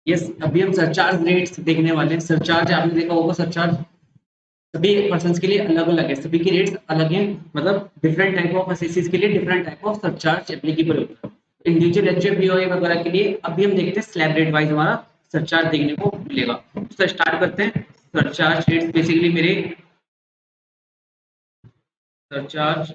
Yes, अभी हम surcharge rates देखने वाले हैं। सरचार्ज आपने देखा होगा, सरचार्ज सभी पर्सन्स के लिए अलग-अलग है, सभी की रेट्स अलग हैं, मतलब डिफरेंट टाइप ऑफ एसएससीज के लिए different type of surcharge applicable होता है। इंडिविजुअल एचएफ बीओए वगैरह के लिए अभी हम देखते हैं स्लैब रेट वाइज हमारा सरचार्ज देखने को मिलेगा। तो स्टार्ट करते हैं। सरचार्ज रेट्स बेसिकली मेरे सरचार्ज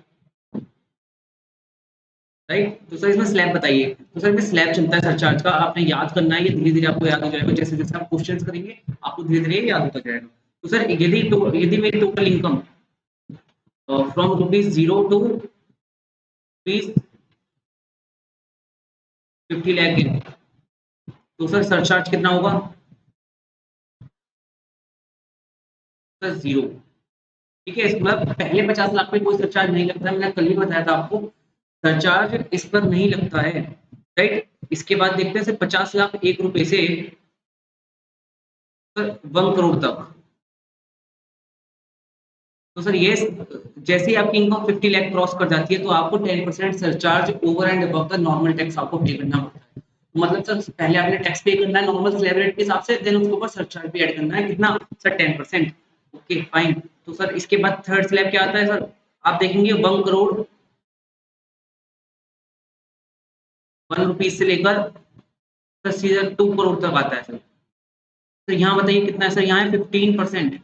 राइट। तो सर इसमें स्लैब बताइए। तो सर इसमें स्लैब चलता है सरचार्ज का, आपने याद करना है, ये धीरे धीरे आपको याद हो जाएगा, जैसे जैसे आप क्वेश्चन करेंगे आपको धीरे धीरे याद होता जाएगा। तो सर यदि मेरी total income from rupees 50 lakh है, तो सर सरचार्ज कितना होगा? Sir zero. ठीक है, मतलब पहले 50 लाख पे कोई सरचार्ज नहीं लगता है, मैंने कल ही बताया था आपको, सरचार्ज इस पर नहीं लगता है। राइट। इसके बाद देखते हैं सर 50 लाख 1 रुपए से 1 करोड़ तक। तो सर ये जैसे ही आपकी इनकम 50 लाख क्रॉस कर जाती है तो आपको 10% surcharge over and above the normal tax आपको पे करना पड़ता है। मतलब सर पहले आपने टैक्स पे करना है नॉर्मल स्लैब रेट के हिसाब से, देन उसके ऊपर सरचार्ज भी ऐड करना है, कितना सर? 10%। Okay fine. तो सर इसके बाद थर्ड स्लैब क्या आता है सर? आप देखेंगे 1 करोड़ 1 रुपीज से लेकर सर सीधा 2 करोड़ तक आता है सर। तो यहाँ बताइए कितना है सर? यहाँ है 15%।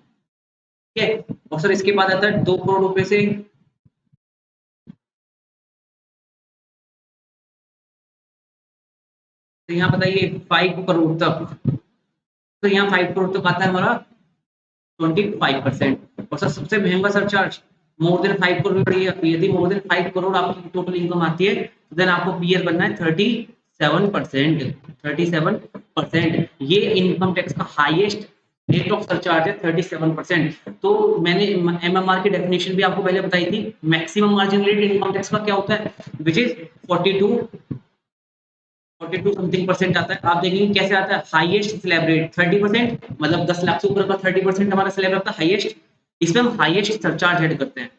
ठीक है। और सर इसके बाद आता है 2 करोड़ रुपए से, तो यहाँ बताइए 5 करोड़ तक। तो यहाँ 5 करोड़ तक आता है हमारा 25%। और सर सबसे महंगा सरचार्ज मोर देन 5 करोड़, यदि मोर देन 5 करोड़ आपकी टोटल इनकम आती है तो देन आपको पीयर बनना है 37%। 37%, ये इनकम टैक्स का हाईएस्ट रेट ऑफ सरचार्ज है 37%। तो मैंने एमएमआर की डेफिनेशन भी आपको पहले बताई थी। Maximum margin rate income tax का क्या होता है? विच इज 42 समथिंग परसेंट आता है। आप देखेंगे कैसे आता है? हाईएस्ट स्लैब रेट 30%, मतलब 10 लाख से ऊपर का 30% हमारा स्लैब रहता है हाईएस्ट। इसमें हम हाईएस्ट सरचार्ज ऐड करते हैं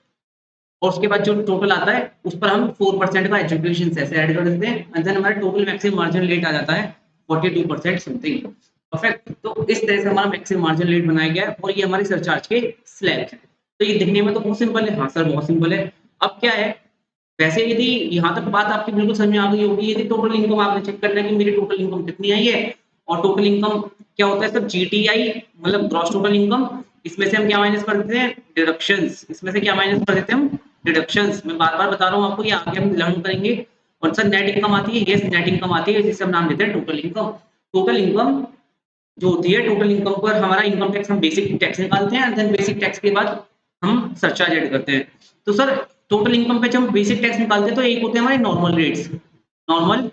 और उसके बाद जो टोटल आता है उस पर हम 4% का एजुकेशन सेस ऐड कर देते हैं एंड देन हमारा टोटल मैक्सिमम मार्जिन रेट आ जाता है 42% समथिंग। परफेक्ट। तो इस तरह से हमारा मैक्सिमम मार्जिन रेट बनाया गया है और ये हमारी सरचार्ज के स्लैब है। तो ये दिखने में तो बहुत सिंपल है। हाँ सर बहुत सिंपल है। अब क्या है, वैसे यदि यहाँ तक बात आपकी बिल्कुल समझ में आ गई होगी, यदि टोटल इनकम आपने चेक करना है कि मेरी टोटल इनकम कितनी आई है। और टोटल इनकम क्या होता है सर? जीटीआई, मतलब ग्रॉस टोटल इनकम। इसमें से हम क्या माइनस कर देते हैं? डिडक्शंस। इसमें से क्या माइनस कर देते हैं हम? डिडक्शंस। मैं बार बार बता रहा हूँ आपको, ये आगे हम लर्न करेंगे। और सर नेट इनकम आती है, यस नेट इनकम आती है, जिसे हम नाम देते हैं टोटल इनकम। टोटल इनकम जो होती है, टोटल इनकम पर हमारा इनकम टैक्स, हम बेसिक टैक्स निकालते हैं एंड देन बेसिक टैक्स के बाद हम सरचार्ज ऐड करते हैं। तो सर टोटल इनकम पे जब हम बेसिक टैक्स निकालते हैं तो एक होते हैं हमारे नॉर्मल रेट्स, नॉर्मल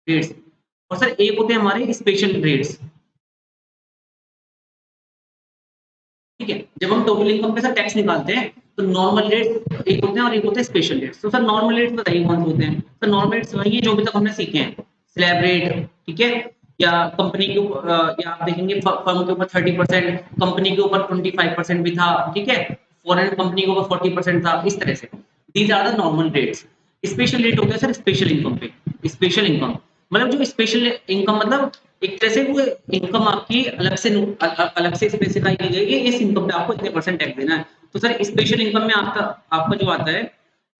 रेट्स। और सर एक होते हैं हमारे स्पेशल रेट्स। ठीक है। जब हम टोटल इनकम पे सर टैक्स निकालते हैं तो नॉर्मल रेट्स एक होते हैं और एक होते हैं स्पेशल रेट्स। तो सर नॉर्मल रेट्स बताइए कौन से होते हैं? तो नॉर्मल रेट्स वही है जो अभी तक हमने सीखे हैं। स्लैब रेट, ठीक है, या कंपनी के या आप देखेंगे फर्म के ऊपर 30%, कंपनी के ऊपर 25% भी था, ठीक है, फॉरेन कंपनी के ऊपर 40% था, इस तरह से। These are the normal rates. Special rate होता है सर स्पेशल इनकम पे। स्पेशल इनकम मतलब जो स्पेशल इनकम, मतलब एक तरह से वो इनकम आपकी अलग से स्पेसिफाई की गई है, इस इनकम पे आपको इतने परसेंट टैक्स देना है। तो सर स्पेशल इनकम में आपका आपका जो आता है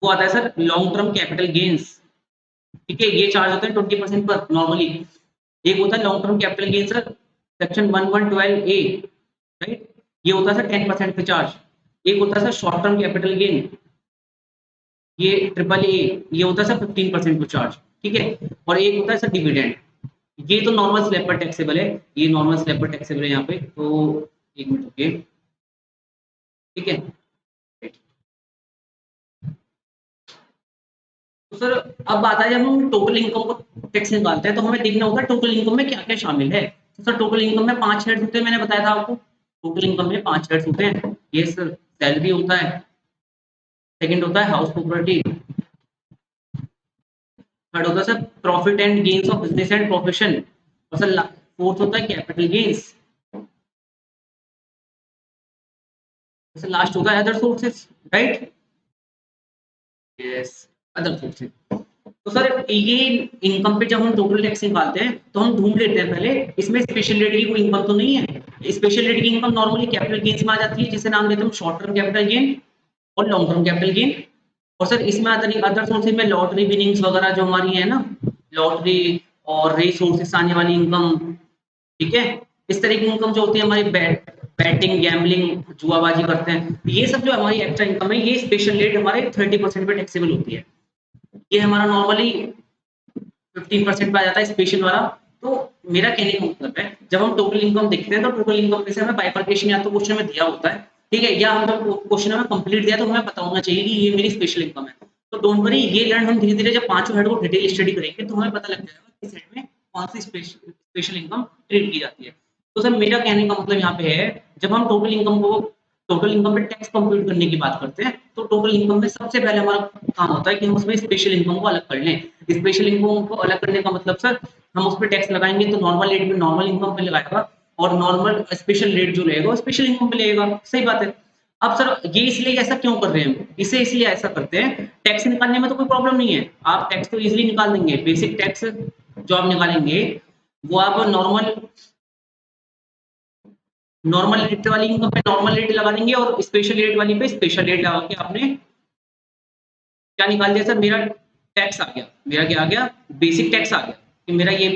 वो आता है sir long term capital gains. ठीक है, ये चार्ज होते हैं 20% पर नॉर्मली। एक होता है long term capital gain sir section 1112 ए, राइट, ये होता है सर 10% पे चार्ज। एक होता है sir short term capital gain, ये ट्रिपल ए, ये होता है सर 15% पे चार्ज। ठीक है। और एक होता है सर डिविडेंड, ये तो नॉर्मल स्लैब पर टैक्सेबल है, ये नॉर्मल स्लैब पर टैक्सेबल है यहाँ पे। तो एक मिनट ओके, ठीक है। तो सर अब बात है, जब हम टोटल इनकम को टैक्स निकालते हैं तो हमें देखना होता है टोटल इनकम में क्या क्या शामिल है। तो सर टोटल इनकम में 5 हेड्स होते हैं, मैंने बताया था आपको। टोटल इनकम में 5 हेड्स होते हैं। ये सर सैलरी होता है, सेकंड होता है हाउस प्रॉपर्टी, थर्ड होता है sir profit and gains of business and profession, और सर फोर्थ होता है कैपिटल गेन्स, सर लास्ट होता है other sources, right. Yes, other sources. तो सर ये इनकम पे जब हम टोटल टैक्स निकालते हैं तो हम ढूंढ लेते हैं पहले इसमें स्पेशल रेट की कोई इनकम तो नहीं है। स्पेशल रेट की इनकम नॉर्मली कैपिटल गेन्स में आ जाती है, जिसे नाम देते हैं शॉर्ट टर्म कैपिटल गेन और लॉन्ग टर्म कैपिटल गेन। और सर इसमें अदर सोर्सेज में लॉटरी विनिंग्स वगैरह जो हमारी है ना, लॉटरी और रेस सोर्सेज से आने वाली इनकम, ठीक है। इस तरह की इनकम जो होती है हमारी बैटिंग, गैम्बलिंग, जुआबाजी करते हैं, ये सब जो हमारी एक्स्ट्रा इनकम है ये स्पेशल रेट हमारे 30% पे टैक्सेबल होती है। ये हमारा नॉर्मली 15% पे आ जाता है स्पेशल वाला। तो मेरा कहने का मतलब है जब हम टोटल इनकम देखते हैं तो टोटल इनकम में से हमें बाइफरकेशन या तो क्वेश्चन में दिया होता है, ठीक है, या हम जब क्वेश्चन हमें कंप्लीट दिया तो हमें पता होना चाहिए कि ये मेरी स्पेशल इनकम है। तो डोंट वरी, ये लर्न हम धीरे धीरे जब पांचों हेड को डिटेल स्टडी करेंगे तो हमें पता लग जाएगा कि इस हेड में कौन सी स्पेशल इनकम ट्रीट की जाती है। तो सर मेरा कहने का मतलब यहाँ पे है जब हम टोटल इनकम पे टैक्स कंप्यूट करने की बात करते हैं तो टोटल इनकम में सबसे पहले हमारा काम होता है कि हम उसमें स्पेशल इनकम को अलग कर लें। स्पेशल इनकम को अलग करने का मतलब सर हम उस पर टैक्स लगाएंगे तो नॉर्मल रेट में नॉर्मल इनकम पे लगाएगा और नॉर्मल स्पेशल रेट जो रहेगा वो स्पेशल इनकम पे लगेगा। सही बात है। अब सर ये इसलिए ऐसा क्यों कर रहे हैं हम, इसे इसलिए ऐसा करते हैं, टैक्स निकालने में तो कोई प्रॉब्लम नहीं है, आप टैक्स तो इजीली निकाल देंगे। बेसिक टैक्स जो आप निकालेंगे वो आप नॉर्मल रेट वाली इनकम पे नॉर्मल रेट लगा देंगे और स्पेशल रेट वाली पे स्पेशल रेट लगा के आपने क्या निकाल दिया सर, मेरा टैक्स आ गया, मेरा क्या आ गया, बेसिक टैक्स आ गया कि मेरा ये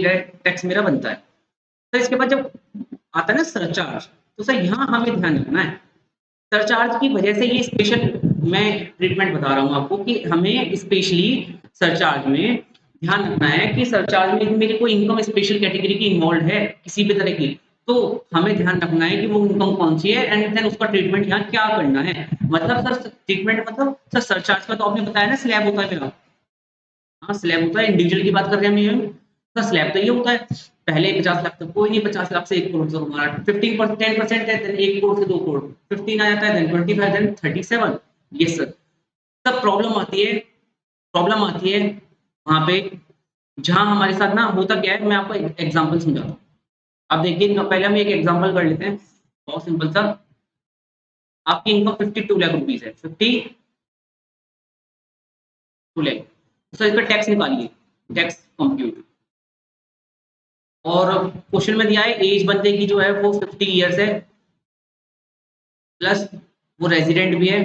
टैक्स मेरा बनता है। तो इसके बाद जब आता है ना सरचार्ज, तो सर यहाँ हमें ध्यान रखना है सरचार्ज की वजह से ये स्पेशल मैं ट्रीटमेंट बता रहा हूँ आपको कि हमें स्पेशली सरचार्ज में ध्यान रखना है कि सरचार्ज में मेरी कोई इनकम स्पेशल कैटेगरी की इन्वॉल्व है किसी भी तरह की, तो हमें ध्यान रखना है कि वो इनकम कौन सी है एंड देन उसका ट्रीटमेंट यहाँ क्या करना है। मतलब सर ट्रीटमेंट मतलब सर सरचार्ज का तो आपने बताया ना स्लैब होता है मेरा, हाँ स्लैब होता है, इंडिविजुअल की बात कर रहे हैं हम, तो स्लैब तो ये होता है पहले 50 लाख तक कोई नहीं, 50 लाख से 1 करोड़ तक हमारा 15% 10% है, देन 1 करोड़ से 2 करोड़ 15 आ जाता है, देन 25, देन 37। ये सर तब प्रॉब्लम आती है वहां पे जहां हमारे साथ ना होता क्या है, मैं आपको एक एग्जांपल समझाता हूँ। अब देखिए पहले हम एक एग्जांपल कर लेते हैं, बहुत सिंपल सा। आपकी इनकम 52 लाख रुपीज है, 52 लाख, तो इसका टैक्स निकालिए, टैक्स कंप्यूट। और क्वेश्चन में दिया है एज बंदे की जो है वो 50 ईयर्स है, प्लस वो रेजिडेंट भी है,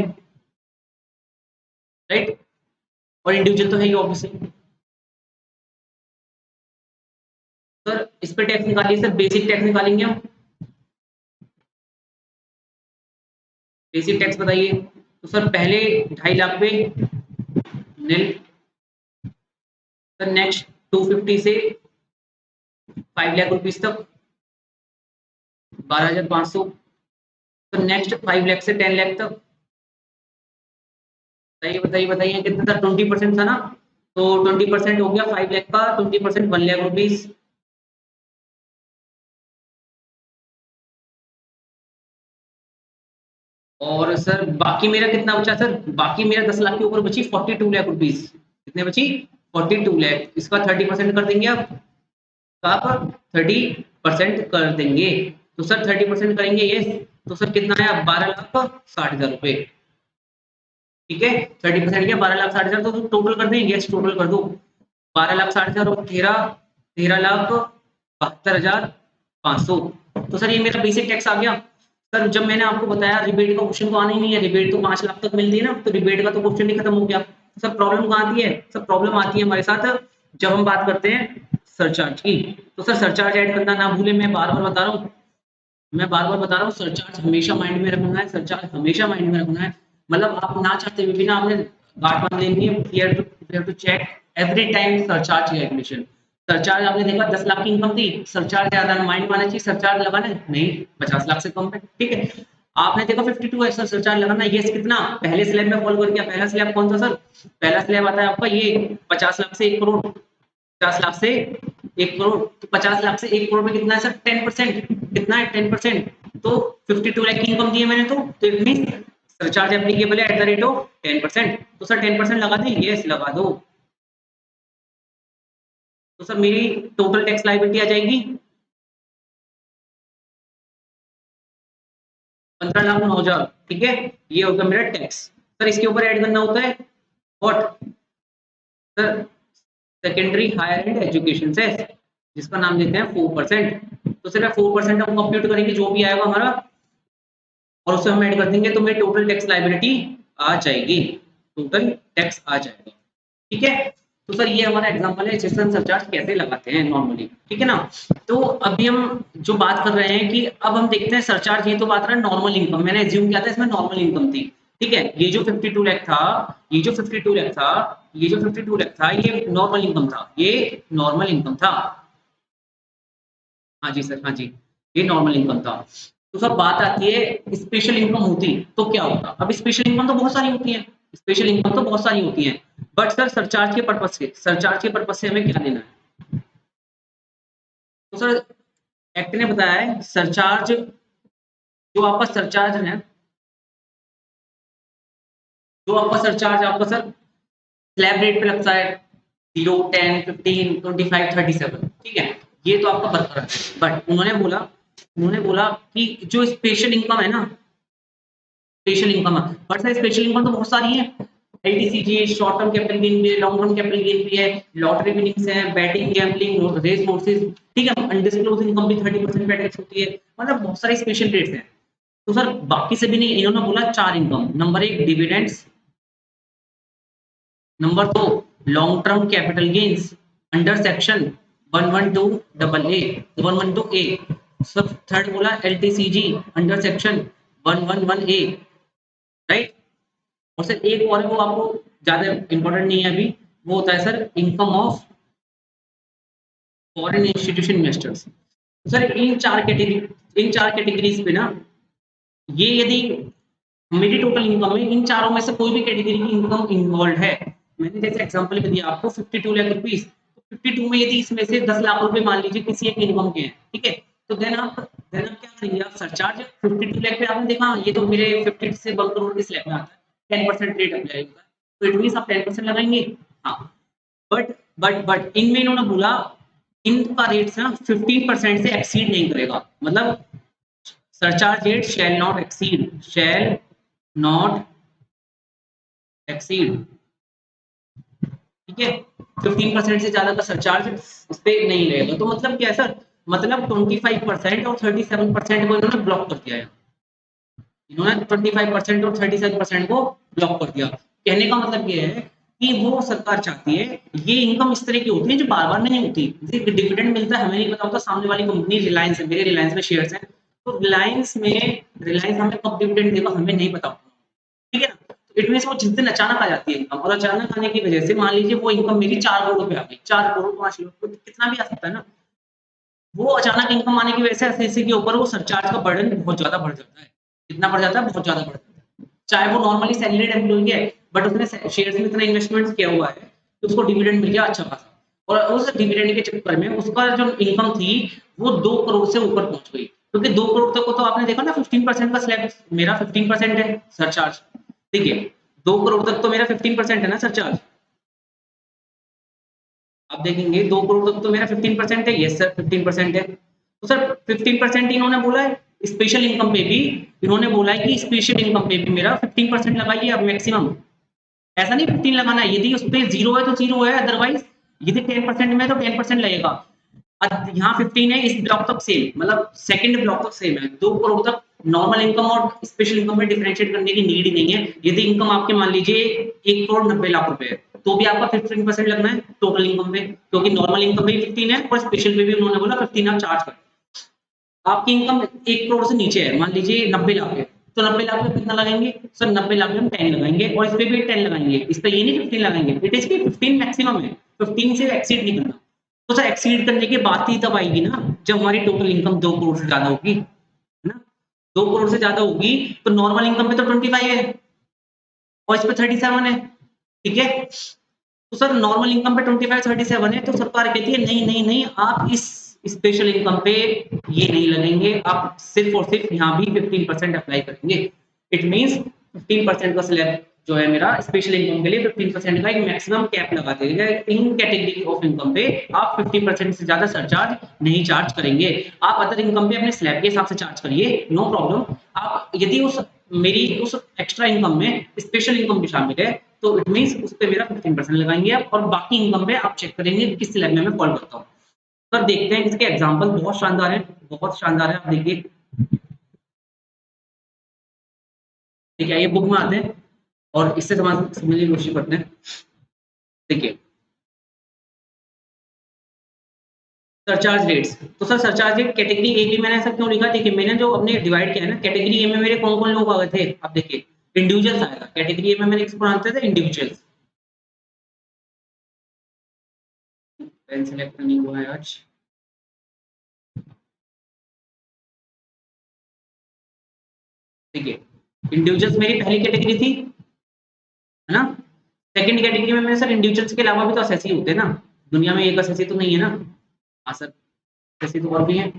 राइट, और इंडिविजुअल तो है ही ऑब्वियसली। सर इस पे टैक्स निकालिए सर, बेसिक टैक्स निकालेंगे हम, बेसिक टैक्स बताइए। तो सर पहले 2.5 लाख पे नील, सर नेक्स्ट 250 से 5 लाख रुपीज तक 12,500, तो नेक्स्ट 5 लाख से 10 लाख तक, बताइए बताइए बताइए कितना था, 20% था ना, तो 20% हो गया 5 लाख का, 20% 1 लाख रुपीज। और सर बाकी मेरा कितना बचा सर, बाकी मेरा 10 लाख के ऊपर बची 42 लाख रुपीज। कितने बची, 42 लाख, इसका 30% कर देंगे आप 30% कर देंगे। तो सर 30% करेंगे ये, तो सर कितना आया 12,60,000 रुपए, ठीक है। 30% क्या 12,60,000, तो टोटल कर दें, यस टोटल कर दो, 12,60,000 और 13,72,500। तो सर ये मेरा बेसिक टैक्स आ गया। सर जब मैंने आपको बताया रिबेट का क्वेश्चन तो आना ही नहीं है, रिबेट तो 5 लाख तक मिलती है ना, तो रिबेट का तो क्वेश्चन ही खत्म हो गया। सर प्रॉब्लम कहाँ आती है, सर प्रॉब्लम आती है हमारे साथ जब हम बात करते हैं सरचार्ज की। तो सर सरचार्ज ऐड करना ना भूले, मैं बार बार बता रहा हूँ, मैं बार बार बता रहा हूँ, सरचार्ज हमेशा माइंड में रखना है, सरचार्ज हमेशा माइंड में रखना है। मतलब आप ना चाहते हुए भी ना आपने गांठ बांध लेनी है, you have to check every time surcharge calculation. Surcharge आपने देखा 10 लाख की इनकम थी, सरचार्ज ज्यादा माइंड में आना चाहिए, सरचार्ज लगाना है नहीं 50 लाख से कम है, ठीक है। आपने देखा 52 है सर, सरचार्ज लगाना है, ये कितना पहले स्लैब में फॉलो कर गया। पहला स्लैब कौन सा सर, पहला स्लैब आता है आपका ये 50 लाख से 1 करोड़, 50 लाख से 1 करोड़, तो 50 लाख से 1 करोड़ में कितना है सर 10%, कितना है 10%, तो 52 लाख की इनकम दी है मैंने, तो इट मीन सरचार्ज एप्लीकेबल है एट द रेट ऑफ 10%। तो सर 10% लगा दें, यस लगा दो। तो सर मेरी टोटल टैक्स लायबिलिटी आ जाएगी 15,09,000, ठीक है। ये होगा मेरा टैक्स। सर इसके ऊपर ऐड करना होता है what sir, secondary higher and education cess, जिसका नाम देते हैं 4%। तो सिर्फ 4% हम कंप्यूट करेंगे जो भी आएगा हमारा, और उससे हम ऐड कर देंगे तो मेरी टोटल टैक्स लायबिलिटी आ जाएगी, टोटल टैक्स आ जाएगा। ठीक है, तो सर ये हमारा एग्जांपल है सेशन सरचार्ज कैसे लगाते हैं नॉर्मली। ठीक है ना, तो अभी हम जो बात कर रहे हैं कि अब हम देखते हैं सरचार्ज, ये तो बात रहा नॉर्मल इनकम, मैंने एज्यूम किया था इसमें नॉर्मल इनकम थी। ठीक है, ये जो 52 लाख था, ये जो 52 लाख था, ये जो 52 लाख था, ये नॉर्मल इनकम था, ये नॉर्मल इनकम था। हाँ जी सर, हाँ जी, ये नॉर्मल इनकम था। तो सब बात आती है स्पेशल इनकम होती तो क्या होता। अब स्पेशल इनकम तो बहुत सारी होती है, स्पेशल इनकम तो बहुत सारी होती है, बट सर सरचार्ज के पर्पज से, सरचार्ज के पर्पज से हमें क्या लेना है। तो सर एक्ट ने बताया है सरचार्ज, जो आपका सरचार्ज है, जो आपका सरचार्ज आपका सर स्लैब रेट पे लगता है 0, 10, 15, 25, 37। ठीक है, ये तो आपका बरकरार है, बट उन्होंने बोला कि जो स्पेशल इनकम है ना, स्पेशल इनकम है, बट सर स्पेशल इनकम तो बहुत सारी है, LTCG, short term capital gain भी है, लॉन्ग टर्म कैपिटल गेन भी है, लॉटरी विनिंग्स है, बैटिंग, गैम्बलिंग, रेस हॉर्सेस। ठीक है, अनडिस्क्लोज्ड इनकम भी 30% पे टैक्स होती है, मतलब बहुत सारे स्पेशल रेट्स हैं। तो सर बाकी से भी नहीं, इन्होंने बोला 4 income, number 1 dividends, number 2 long term capital gains under section 112 AA, 112 ए। सब थर्ड बोला एलटीसीजी अंडर सेक्शन 111 ए, राइट। और सर एक और है, वो आपको ज्यादा इंपॉर्टेंट नहीं है अभी, वो होता है sir income of foreign institution investors. Sir इन चार कैटेगरीज पे ना, ये यदि मेरी टोटल इनकम में इन चारों में से कोई भी कैटेगरी की इनकम इन्वॉल्व है, मैंने जैसे एग्जांपल भी दिया आपको 52 लाख रुपीस, तो 52 में यदि इसमें से 10 लाख रुपए मान लीजिए किसी एक इनकम के हैं, ठीक है, तो देन आप क्या करेंगे, आप सरचार्ज 52 लाख पे आपने देखा ये तो मेरे 50 से 1 करोड़ के स्लैब में आता है, 10% रेट अप्लाई होता है, तो इट मींस आप 10% लगाएंगे। हाँ, बट इनमें इन्होंने बोला इनका रेट ना 15% से एक्सीड नहीं करेगा, मतलब surcharge rate shall not exceed। ठीक है, 15% से ज्यादा का सरचार्ज इस पे नहीं रहेगा। तो मतलब क्या है सर, मतलब 25% और 37% को इन्होंने ब्लॉक कर दिया है, इन्होंने 25% और 37% को ब्लॉक कर दिया। कहने का मतलब ये है कि वो सरकार चाहती है ये इनकम इस तरह की होती है जो बार बार नहीं होती, जैसे डिविडेंड मिलता है हमें नहीं पता होता, सामने वाली कंपनी रिलायंस है, मेरे रिलायंस में शेयर्स हैं, तो रिलायंस हमें कब डिविडेंड देगा हमें नहीं पता, ठीक है ना। इट मींस वो जिस दिन अचानक आ जाती है इनकम, और अचानक आने की वजह से मान लीजिए वो इनकम मेरी 4 करोड़ रुपए आ गई, 4 करोड़ 5 करोड़ कितना भी आ सकता है ना, वो अचानक इनकम आने की वजह से एसएससी के ऊपर वो सरचार्ज का बर्डन बहुत ज्यादा बढ़ जाता है। कितना बढ़ जाता है, बहुत ज्यादा बढ़ जाता है। चाहे वो नॉर्मली सैलरीड एम्प्लॉय है, बट उसने शेयर्स में इतना इन्वेस्टमेंट किया हुआ है तो उसको डिविडेंड मिल गया अच्छा खासा, और उस डिविडेंड के चक्कर में उसका जो इनकम थी वो 2 करोड़ से ऊपर पहुंच गई, क्योंकि 2 करोड़ तक को तो आपने देखा ना 15% का स्लैब, मेरा 15% है सरचार्ज। ठीक है, 2 करोड़ तक तो मेरा 15% है ना सरचार्ज, आप देखेंगे 2 करोड़ तक तो मेरा 15% है, यस सर 15% है। तो सर 15% इन्होंने बोला है, स्पेशल इनकम पे भी इन्होंने बोला है कि स्पेशल इनकम पे भी मेरा 15% लगाइए अब मैक्सिमम, ऐसा नहीं 15 लगाना है, यदि उस पे 0 है तो 0 है, अदरवाइज यदि 10% में तो 10% लगेगा। अब यहाँ 15 है, इस ब्लॉक तक सेम, मतलब सेकंड ब्लॉक तक सेम है, 2 करोड़ तक नॉर्मल इनकम और स्पेशल इनकम में डिफरेंशिएट करने की नीड ही नहीं है। यदि इनकम आपके मान लीजिए 1 करोड़ 90 लाख रुपए है, तो भी आपका 15% लगना है टोटल इनकम पे, क्योंकि नॉर्मल इनकम में 15 है और स्पेशल में भी उन्होंने बोला 15 आप चार्ज कर। आपकी इनकम 1 करोड़ से नीचे है, मान लीजिए 90 लाख है, तो 90 लाख में कितना लगाएंगे सर, 90 लाख में हम 10 लगाएंगे और इस पे भी 10 लगाएंगे, इस पे ये नहीं 15 लगाएंगे, इट इज 15 मैक्सिमम है, 15 से एक्सीड नहीं करना। तो सर एक्सीड करने की बात ही तब आएगी ना जब हमारी टोटल इनकम 2 करोड़ से ज्यादा होगी, है ना। 2 करोड़ से ज्यादा होगी तो नॉर्मल इनकम पे तो 25 है और इस पे 37 है, ठीक है। तो सर नॉर्मल इनकम पे 25 37 है, तो सरकार कहती है नहीं नहीं नहीं, आप इस स्पेशल इनकम पे ये नहीं लगेंगे, आप सिर्फ और सिर्फ यहाँ भी 15% अप्लाई करेंगे। इट मींस 15% का स्लैब जो है मेरा स्पेशल इनकम के लिए 15% का एक मैक्सिमम कैप लगा देगा, इन कैटेगरी ऑफ इनकम पे आप 50% से ज्यादा सरचार्ज नहीं चार्ज करेंगे। आप अदर इनकम पे अपने स्लैब के हिसाब से चार्ज करिए, नो प्रॉब्लम। आप यदि उस मेरी उस एक्स्ट्रा इनकम में स्पेशल इनकम भी शामिल है तो इट मीन्स उस पे मेरा 15% लगाएंगे आप, और बाकी इनकम पे आप चेक करेंगे किस स्लैब में मैं फॉलो करता हूँ। तो देखते हैं इसके एग्जाम्पल बहुत शानदार है, बहुत शानदार है। आप देखिए, ठीक है, ये बुक में आते हैं और इससे समझने की कोशिश करते हैं। देखिए, सरचार्ज रेट्स, तो sir surcharge rate category A B मैंने ऐसा क्यों लिखा? देखिए, मैंने जो अपने डिवाइड किया है ना, कैटेगरी ए में मेरे कौन कौन लोग आ गए थे, आप देखिए, इंडिविजुअल्स आएगा कैटेगरी ए में, मैंने किसको बनाते थे? इंडिविजुअल्स। पेन सेलेक्ट नहीं हुआ है आज। देखिए, इंडिविजुअल्स मेरी पहली कैटेगरी थी, है ना। सेकंड कैटेगरी में मैंने सर इंडिविजुअल्स के अलावा भी तो असेसी होते हैं ना, दुनिया में एक असेसी तो नहीं है ना। हाँ सर, असेसी तो और भी हैं।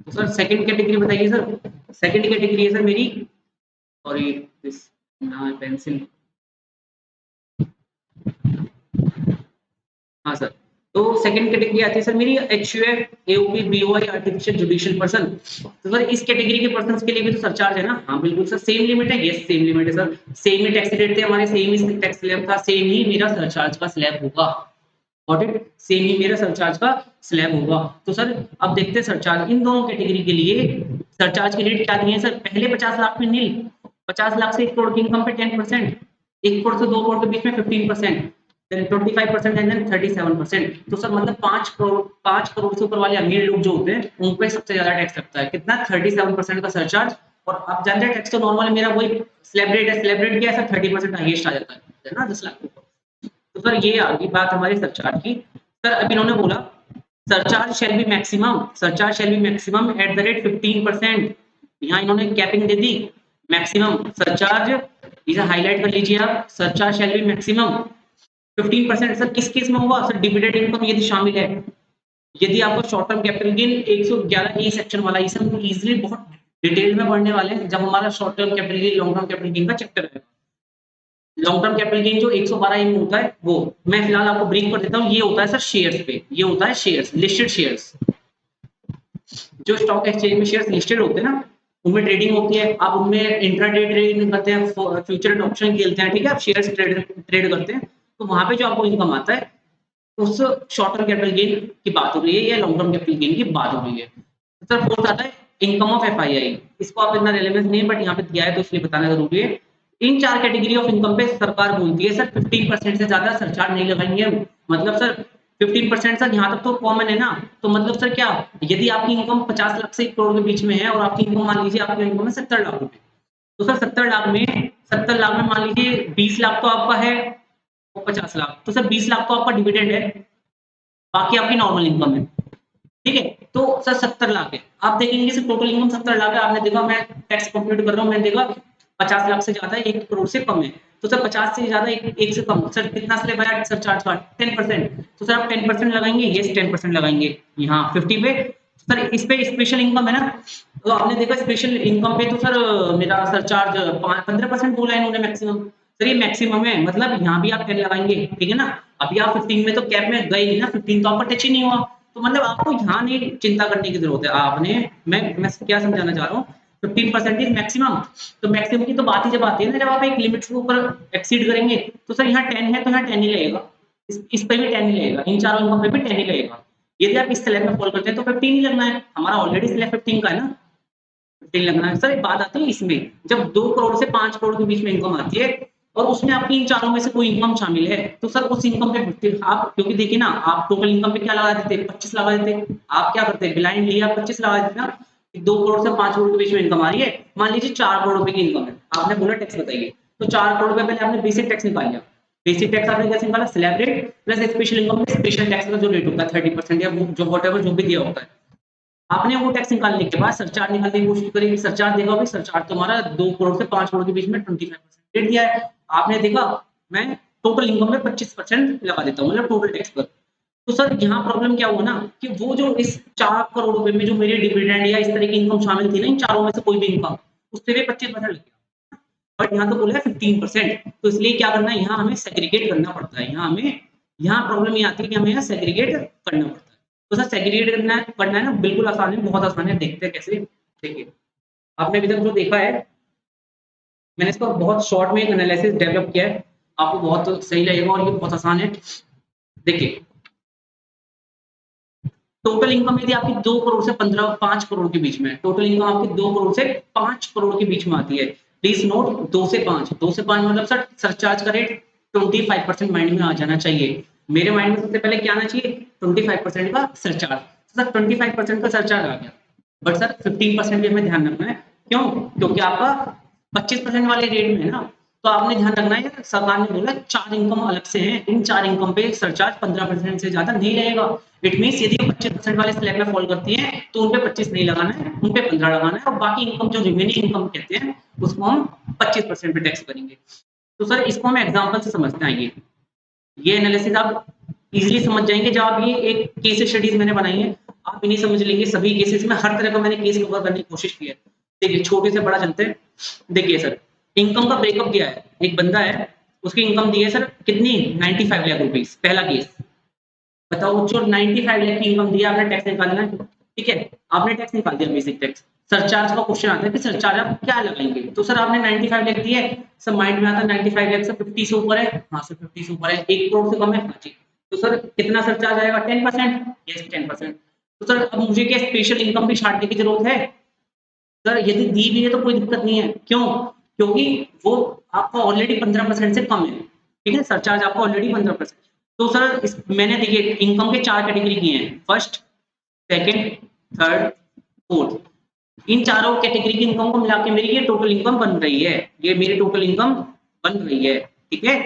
तो सर सेकंड कैटेगरी बताइए सर। सेकंड कैटेगरी है सर मेरी, सॉरी दिस पेंसिल, हाँ सर। तो सेकंड कैटेगरी आती है सर मेरी HUF, AOP, BOI, artificial judicial person. तो सर इस कैटेगरी के पर्सन्स के लिए भी तो सरचार्ज है ना? हाँ बिल्कुल सर, सेम लिमिट है, यस सेम लिमिट है सर, सेम ही टैक्स रेट थे हमारे, सेम ही टैक्स स्लैब था, सेम ही मेरा सरचार्ज का स्लैब होगा। Got it? सेम ही मेरा सरचार्ज का स्लैब होगा। तो सर अब देखते हैं सरचार्ज इन दोनों कैटेगरी के लिए सरचार्ज के रेट क्या दिए हैं सर। पहले 50 लाख में नील, 50 लाख से 1 करोड़ की इनकम पे 10%, 1 करोड़ से 2 करोड़ के बीच में 15%, देन 25% एंड देन 37%। तो सर मतलब 5 करोड़ से ऊपर वाले अमीर लोग जो होते हैं उन पे सबसे ज्यादा टैक्स लगता है, कितना? 37% का सरचार्ज। और आप जानते हैं टैक्स तो नॉर्मल मेरा वही स्लैब रेट है, स्लैब रेट क्या है सर? 30% हाईएस्ट आ जाता है ना 10 लाख के ऊपर। तो सर ये आ गई बात हमारी सरचार्ज की। सर अब इन्होंने बोला surcharge shall be maximum, surcharge shall be maximum at the rate 15%। यहाँ इन्होंने कैपिंग दे दी, मैक्सिमम सरचार्ज, इसे हाईलाइट कर लीजिए आप, surcharge shall be maximum 15%। Sir किस केस में होगा सर? डिविडेंड इनकम यदि शामिल है, यदि आपको short term capital gain 111 A section वाला, इसे हम इजीली बहुत डिटेल में पढ़ने वाले हैं जब हमारा short term capital gain, long term capital gain का चैप्टर है। लॉन्ग टर्म कैपिटल गेन जो 112 में होता है वो मैं फिलहाल आपको ब्रीफ कर देता हूँ। ये होता है सर शेयर्स पे, ये होता है शेयर्स, लिस्टेड शेयर्स। जो स्टॉक एक्सचेंज में शेयर्स लिस्टेड होते हैं ना, उनमें ट्रेडिंग होती है, आप उनमें इंट्राडे ट्रेडिंग करते हैं, फ्यूचर एंड ऑप्शन खेलते हैं, ठीक है, आप शेयर्स ट्रेड करते हैं, तो वहां पे जो आपको इनकम आता है उस शॉर्ट टर्म कैपिटल गेन की बात हो रही है या लॉन्ग टर्म कैपिटल गेन की बात हो रही है। सर फोर्थ आता है इनकम ऑफ एफआईआई, इसको आप इतना रेलेवेंस नहीं है बट यहाँ पे दिया है तो इसलिए बताना जरूरी है। इन 4 कैटेगरी ऑफ इनकम पे सरकार बोलती है सर 15% से ज्यादा सरचार्ज नहीं लगाएंगे हम। मतलब सर 15% सर यहाँ तक तो कॉमन है ना। तो मतलब सर क्या, यदि आपकी इनकम 50 लाख से 1 करोड़ के बीच में है और आपकी इनकम मान लीजिए आपकी इनकम है 70 लाख रुपए, तो सर 70 लाख में मान लीजिए 20 लाख तो आपका है और 50 लाख, तो सर 20 लाख तो आपका डिविडेंड है, बाकी आपकी नॉर्मल इनकम है, ठीक है। तो सर 70 लाख है, आप देखेंगे सर टोटल इनकम 70 लाख है, आपने देखा मैं टैक्स कंप्यूट कर रहा हूँ, मैंने देखा 50 लाख से ज्यादा है, 1 करोड़ से कम है, तो सर 50 से ज्यादा एक से कम, सर कितना स्लैब है सर चार्ज का? 10%। तो सर आप 10% लगाएंगे, यस 10% लगाएंगे यहाँ 50 पे। सर इस पे स्पेशल इनकम है ना, तो आपने देखा स्पेशल इनकम पे तो सर मेरा सर चार्ज 15% बोला है इन्होंने मैक्सिमम। सर ये मैक्सिमम है, मतलब यहाँ भी आप 10 लगाएंगे, ठीक है ना। अभी आप 15 में तो कैप में गए नहीं ना, 15 तो आपका टच ही नहीं हुआ, तो मतलब आपको यहाँ नहीं चिंता करने की जरूरत है। आपने मैं क्या समझाना चाह रहा हूँ, 15% इज मैक्सिमम। तो मैक्सिमम की तो बात ही जब आती है ना, जब आप एक लिमिट के ऊपर एक्सीड करेंगे, तो सर यहाँ 10 है तो यहाँ 10 ही लगेगा, इस पे भी 10 ही लगेगा, इन चारों इनकम पे भी 10 ही लगेगा। यदि आप इस स्लैब में फॉलो करते हैं तो 15 ही लगना है, हमारा ऑलरेडी स्लैब 15 का है ना, 15 लगना है। सर एक बात आती है इसमें, जब 2 करोड़ से 5 करोड़ के बीच में इनकम आती है और उसमें आपकी इन चारों में से कोई इनकम शामिल है, तो सर उस इनकम पे फिर आप, क्योंकि देखिए ना, आप टोटल इनकम पे क्या लगा देते, 25 लगा देते, आप क्या करते, ब्लाइंड लिया 25 लगा देते ना। 2 करोड़ से 5 करोड़ के बीच में इनकम आ रही है, मान लीजिए 4 करोड़ रुपए की इनकम है, आपने बोला टैक्स बताइए, तो 4 करोड़ रुपए पहले आपने बेसिक टैक्स निकाल लिया। बेसिक टैक्स आपने कैसे निकाला? Slab rate plus special income पे स्पेशल टैक्स का जो रेट होता है 30% या जो व्हाटएवर जो भी दिया होता है, आपने वो टैक्स निकालने के बाद सरचार्ज निकालने की कोशिश करी, सरचार्ज देखा भाई, सरचार्ज तुम्हारा 2 करोड़ से 5 करोड़ के बीच में 25% रेट दिया है। आपने देखा मैं टोटल इनकम में 25% लगा देता हूँ, मतलब टोटल टैक्स पर। तो सर यहाँ प्रॉब्लम क्या हुआ ना, कि वो जो इस 4 करोड़ रुपए में जो मेरे डिविडेंड या इस तरह की इनकम शामिल थी ना, इन चारों में से कोई भी इनकम, उससे भी 25% लग गया, बट यहाँ तो बोला है 15%। तो इसलिए क्या करना है, यहाँ हमें सेग्रीगेट करना पड़ता है, यहाँ प्रॉब्लम ये आती है कि हमें यहाँ सेग्रीगेट करना पड़ता है। तो सर सेग्रीगेट करना है ना, बिल्कुल आसान है, बहुत आसान है, देखते हैं कैसे। देखिए आपने अभी तक जो देखा है, मैंने इसका बहुत शॉर्ट में एक एनालिसिस डेवलप किया है, आपको बहुत सही लगेगा और ये बहुत आसान है। देखिए, टोटल इनकम यदि आपकी 2 करोड़ से 5 करोड़ के बीच में है, टोटल इनकम आपकी 2 करोड़ से 5 करोड़ के बीच में आती है। प्लीज नोट 2 से 5, 2 से 5 मतलब सर सरचार्ज का रेट 25% माइंड में आ जाना चाहिए। मेरे माइंड में सबसे पहले क्या आना चाहिए, 25% का सरचार्ज। सर 25% का सरचार्ज आ गया, बट सर 15% भी हमें ध्यान रखना है। क्यों? क्योंकि आपका 25% वाले रेट में है ना, तो आपने ध्यान रखना है, सरकार ने बोला 4 इनकम अलग से हैं, इन 4 इनकम पे सरचार्ज 15% से ज्यादा नहीं लगेगा। इट मीन्स यदि 25% वाले स्लैब में फॉल करती है तो उन पे 25 नहीं लगाना है, उन पे 15 लगाना है, और बाकी इनकम जो रिमेनिंग इनकम कहते हैं उसको हम 25% पे टैक्स करेंगे। तो सर इसको हम एग्जाम्पल से समझते हैं। ये एनालिसिस आप इजीली समझ जाएंगे जब आप ये एक केस स्टडीज मैंने बनाई है, आप इन्हीं समझ लेंगे। सभी केसेस में हर तरह का मैंने केस कवर करने की कोशिश की है। देखिए छोटे से बड़ा चलते हैं। देखिए सर, इनकम का ब्रेकअप दिया है, एक बंदा है, उसकी इनकम दी है सर कितनी, 95 लाख रुपीज। पहला केस बताओ, जो 95 लाख की इनकम दी है, आपने टैक्स निकालना है, ठीक है, आपने टैक्स निकाल दिया, बेसिक टैक्स। सरचार्ज का क्वेश्चन आता है कि सरचार्ज आप क्या लगाएंगे, तो सर आपने 95 लाख दिए, सब माइंड में आता है 95 लाख से 50 से ऊपर है, हाँ सर 50 से ऊपर है, 1 करोड़ से कम है, हाँ जी, तो सर कितना सरचार्ज आएगा, 10%, यस 10%। तो सर अब मुझे क्या स्पेशल इनकम भी छांटने की जरूरत है? सर यदि दी भी है तो कोई दिक्कत नहीं है, क्यों? क्योंकि वो आपका ऑलरेडी 15% से कम है, ठीक है, सरचार्ज आपका ऑलरेडी 15%। तो सर मैंने देखिए इनकम के 4 कैटेगरी किए हैं, फर्स्ट, सेकंड, थर्ड, फोर्थ। इन चारों कैटेगरी की इनकम को मिला के मेरी ये टोटल इनकम बन रही है, ये मेरी टोटल इनकम बन रही है, ठीक है।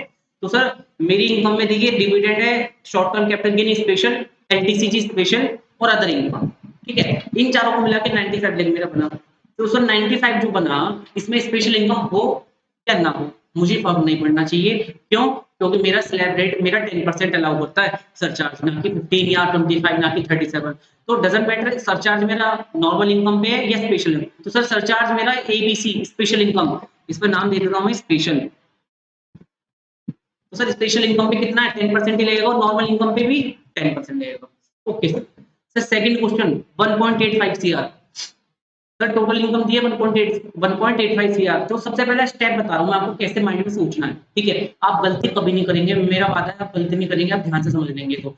तो सर मेरी इनकम में देखिए डिविडेंड है, short term capital gain special, LTCG special और अदर इनकम, ठीक है, इन चारों को मिला के 95 लाख मेरा बना। तो सर 95 जो बना, इसमें स्पेशल इनकम हो या ना हो मुझे फर्क नहीं पड़ना चाहिए, क्यों? क्योंकि मेरा स्लैब रेट मेरा 10% अलाउ होता है सरचार्ज, ना कि 15 या 25, ना कि 37। तो डजंट मैटर सरचार्ज मेरा नॉर्मल इनकम पे है या स्पेशल इनकम। तो सर सरचार्ज मेरा एबीसी स्पेशल इनकम, इस पर नाम दे देता हूँ मैं स्पेशल। तो सर स्पेशल इनकम पे कितना है, 10% ही लगेगा, और नॉर्मल इनकम पे भी 10% लगेगा। Okay sir. Sir second question 1.85 CR, sir total income दी है 1.85 सीआर। तो सबसे पहला स्टेप बता रहा हूँ मैं आपको कैसे माइंड में सोचना है, ठीक है, आप गलती कभी नहीं करेंगे, मेरा वादा है आप गलती नहीं करेंगे, आप ध्यान से समझ लेंगे। तो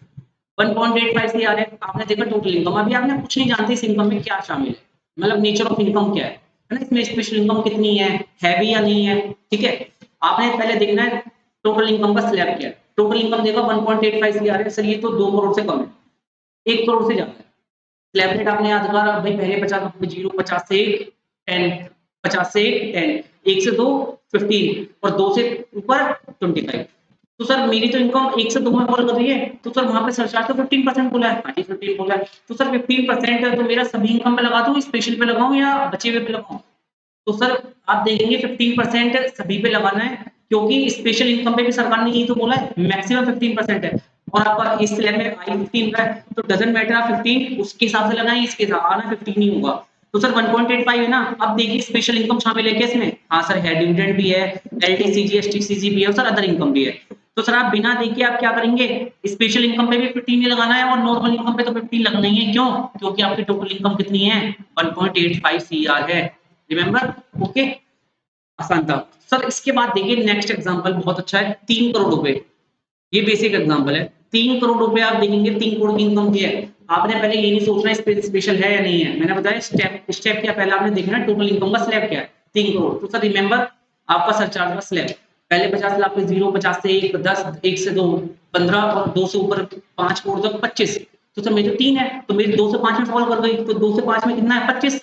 1.85 सीआर है, आपने देखा टोटल इनकम, अभी आपने कुछ नहीं जानते इस इनकम में क्या शामिल है, मतलब नेचर ऑफ इनकम क्या है ना, इसमें स्पेशल इनकम कितनी है भी या नहीं है, ठीक है। आपने पहले देखना है टोटल इनकम का स्लैब क्या है। टोटल इनकम देखा 1.85 सीआर है, सर ये तो 2 करोड़ से कम है, 1 करोड़ से ज्यादा है। स्लैब रेट आपने याद करा भाई, पहले 50 जीरो, 50 से 1 10, 50 से 1 10, 1 से 2 15 और 2 से ऊपर 25। तो सर मेरी तो इनकम 1 से 2 में फॉल कर रही है, तो सर वहां पे सरचार्ज तो 15% बोला है, हाँ जी 15 बोला है। तो सर 15% है, तो मेरा सभी इनकम पे लगा दूं, स्पेशल पे लगाऊं या बचे हुए पे लगाऊं? तो सर आप देखेंगे 15% सभी पे लगाना है, क्योंकि स्पेशल इनकम पे भी सरकार ने यही तो बोला है मैक्सिमम 15% है, और आपका इस स्लैब में आई 15 है, तो डजंट मैटर आप 15 उसके हिसाब से लगाएं, इसके हिसाब आना 15 नहीं होगा। तो सर 1.85 है ना, अब देखिए स्पेशल इनकम शामिल है क्या इसमें? हाँ सर है, डिविडेंड भी है, एलटीसीजी एसटीसीजी भी है, और सर अदर इनकम भी है। तो सर आप बिना देखे आप क्या करेंगे, स्पेशल इनकम पे भी 15 नहीं लगाना है, और नॉर्मल इनकम पे तो 15 लगना ही है, क्यों? क्योंकि आपकी टोटल इनकम कितनी है, 1.85 सीआर है, रिमेंबर, ओके, आसान था। सर इसके बाद देखिए नेक्स्ट एग्जांपल बहुत अच्छा है, 3 करोड़ रुपए, ये बेसिक एग्जांपल है। 3 करोड़ रुपए आप देखेंगे, 3 करोड़ की इनकम की है, आपने पहले ये नहीं सोचना स्पेशल है या नहीं है, मैंने बताया स्टेप स्टेप क्या, पहले आपने देखना टोटल इनकम का स्लैब क्या है, 3 करोड़। तो सर रिमेंबर आपका सरचार्ज का स्लैब पहले 50 लाख पे 0, 50 से 1 10, 1 से 2 15 और 2 से ऊपर 5 करोड़ तक 25। तो सर मेरी तो 3 है, तो मेरी 2 से 5 में फॉल कर गई, तो 2 से 5 में कितना है, 25।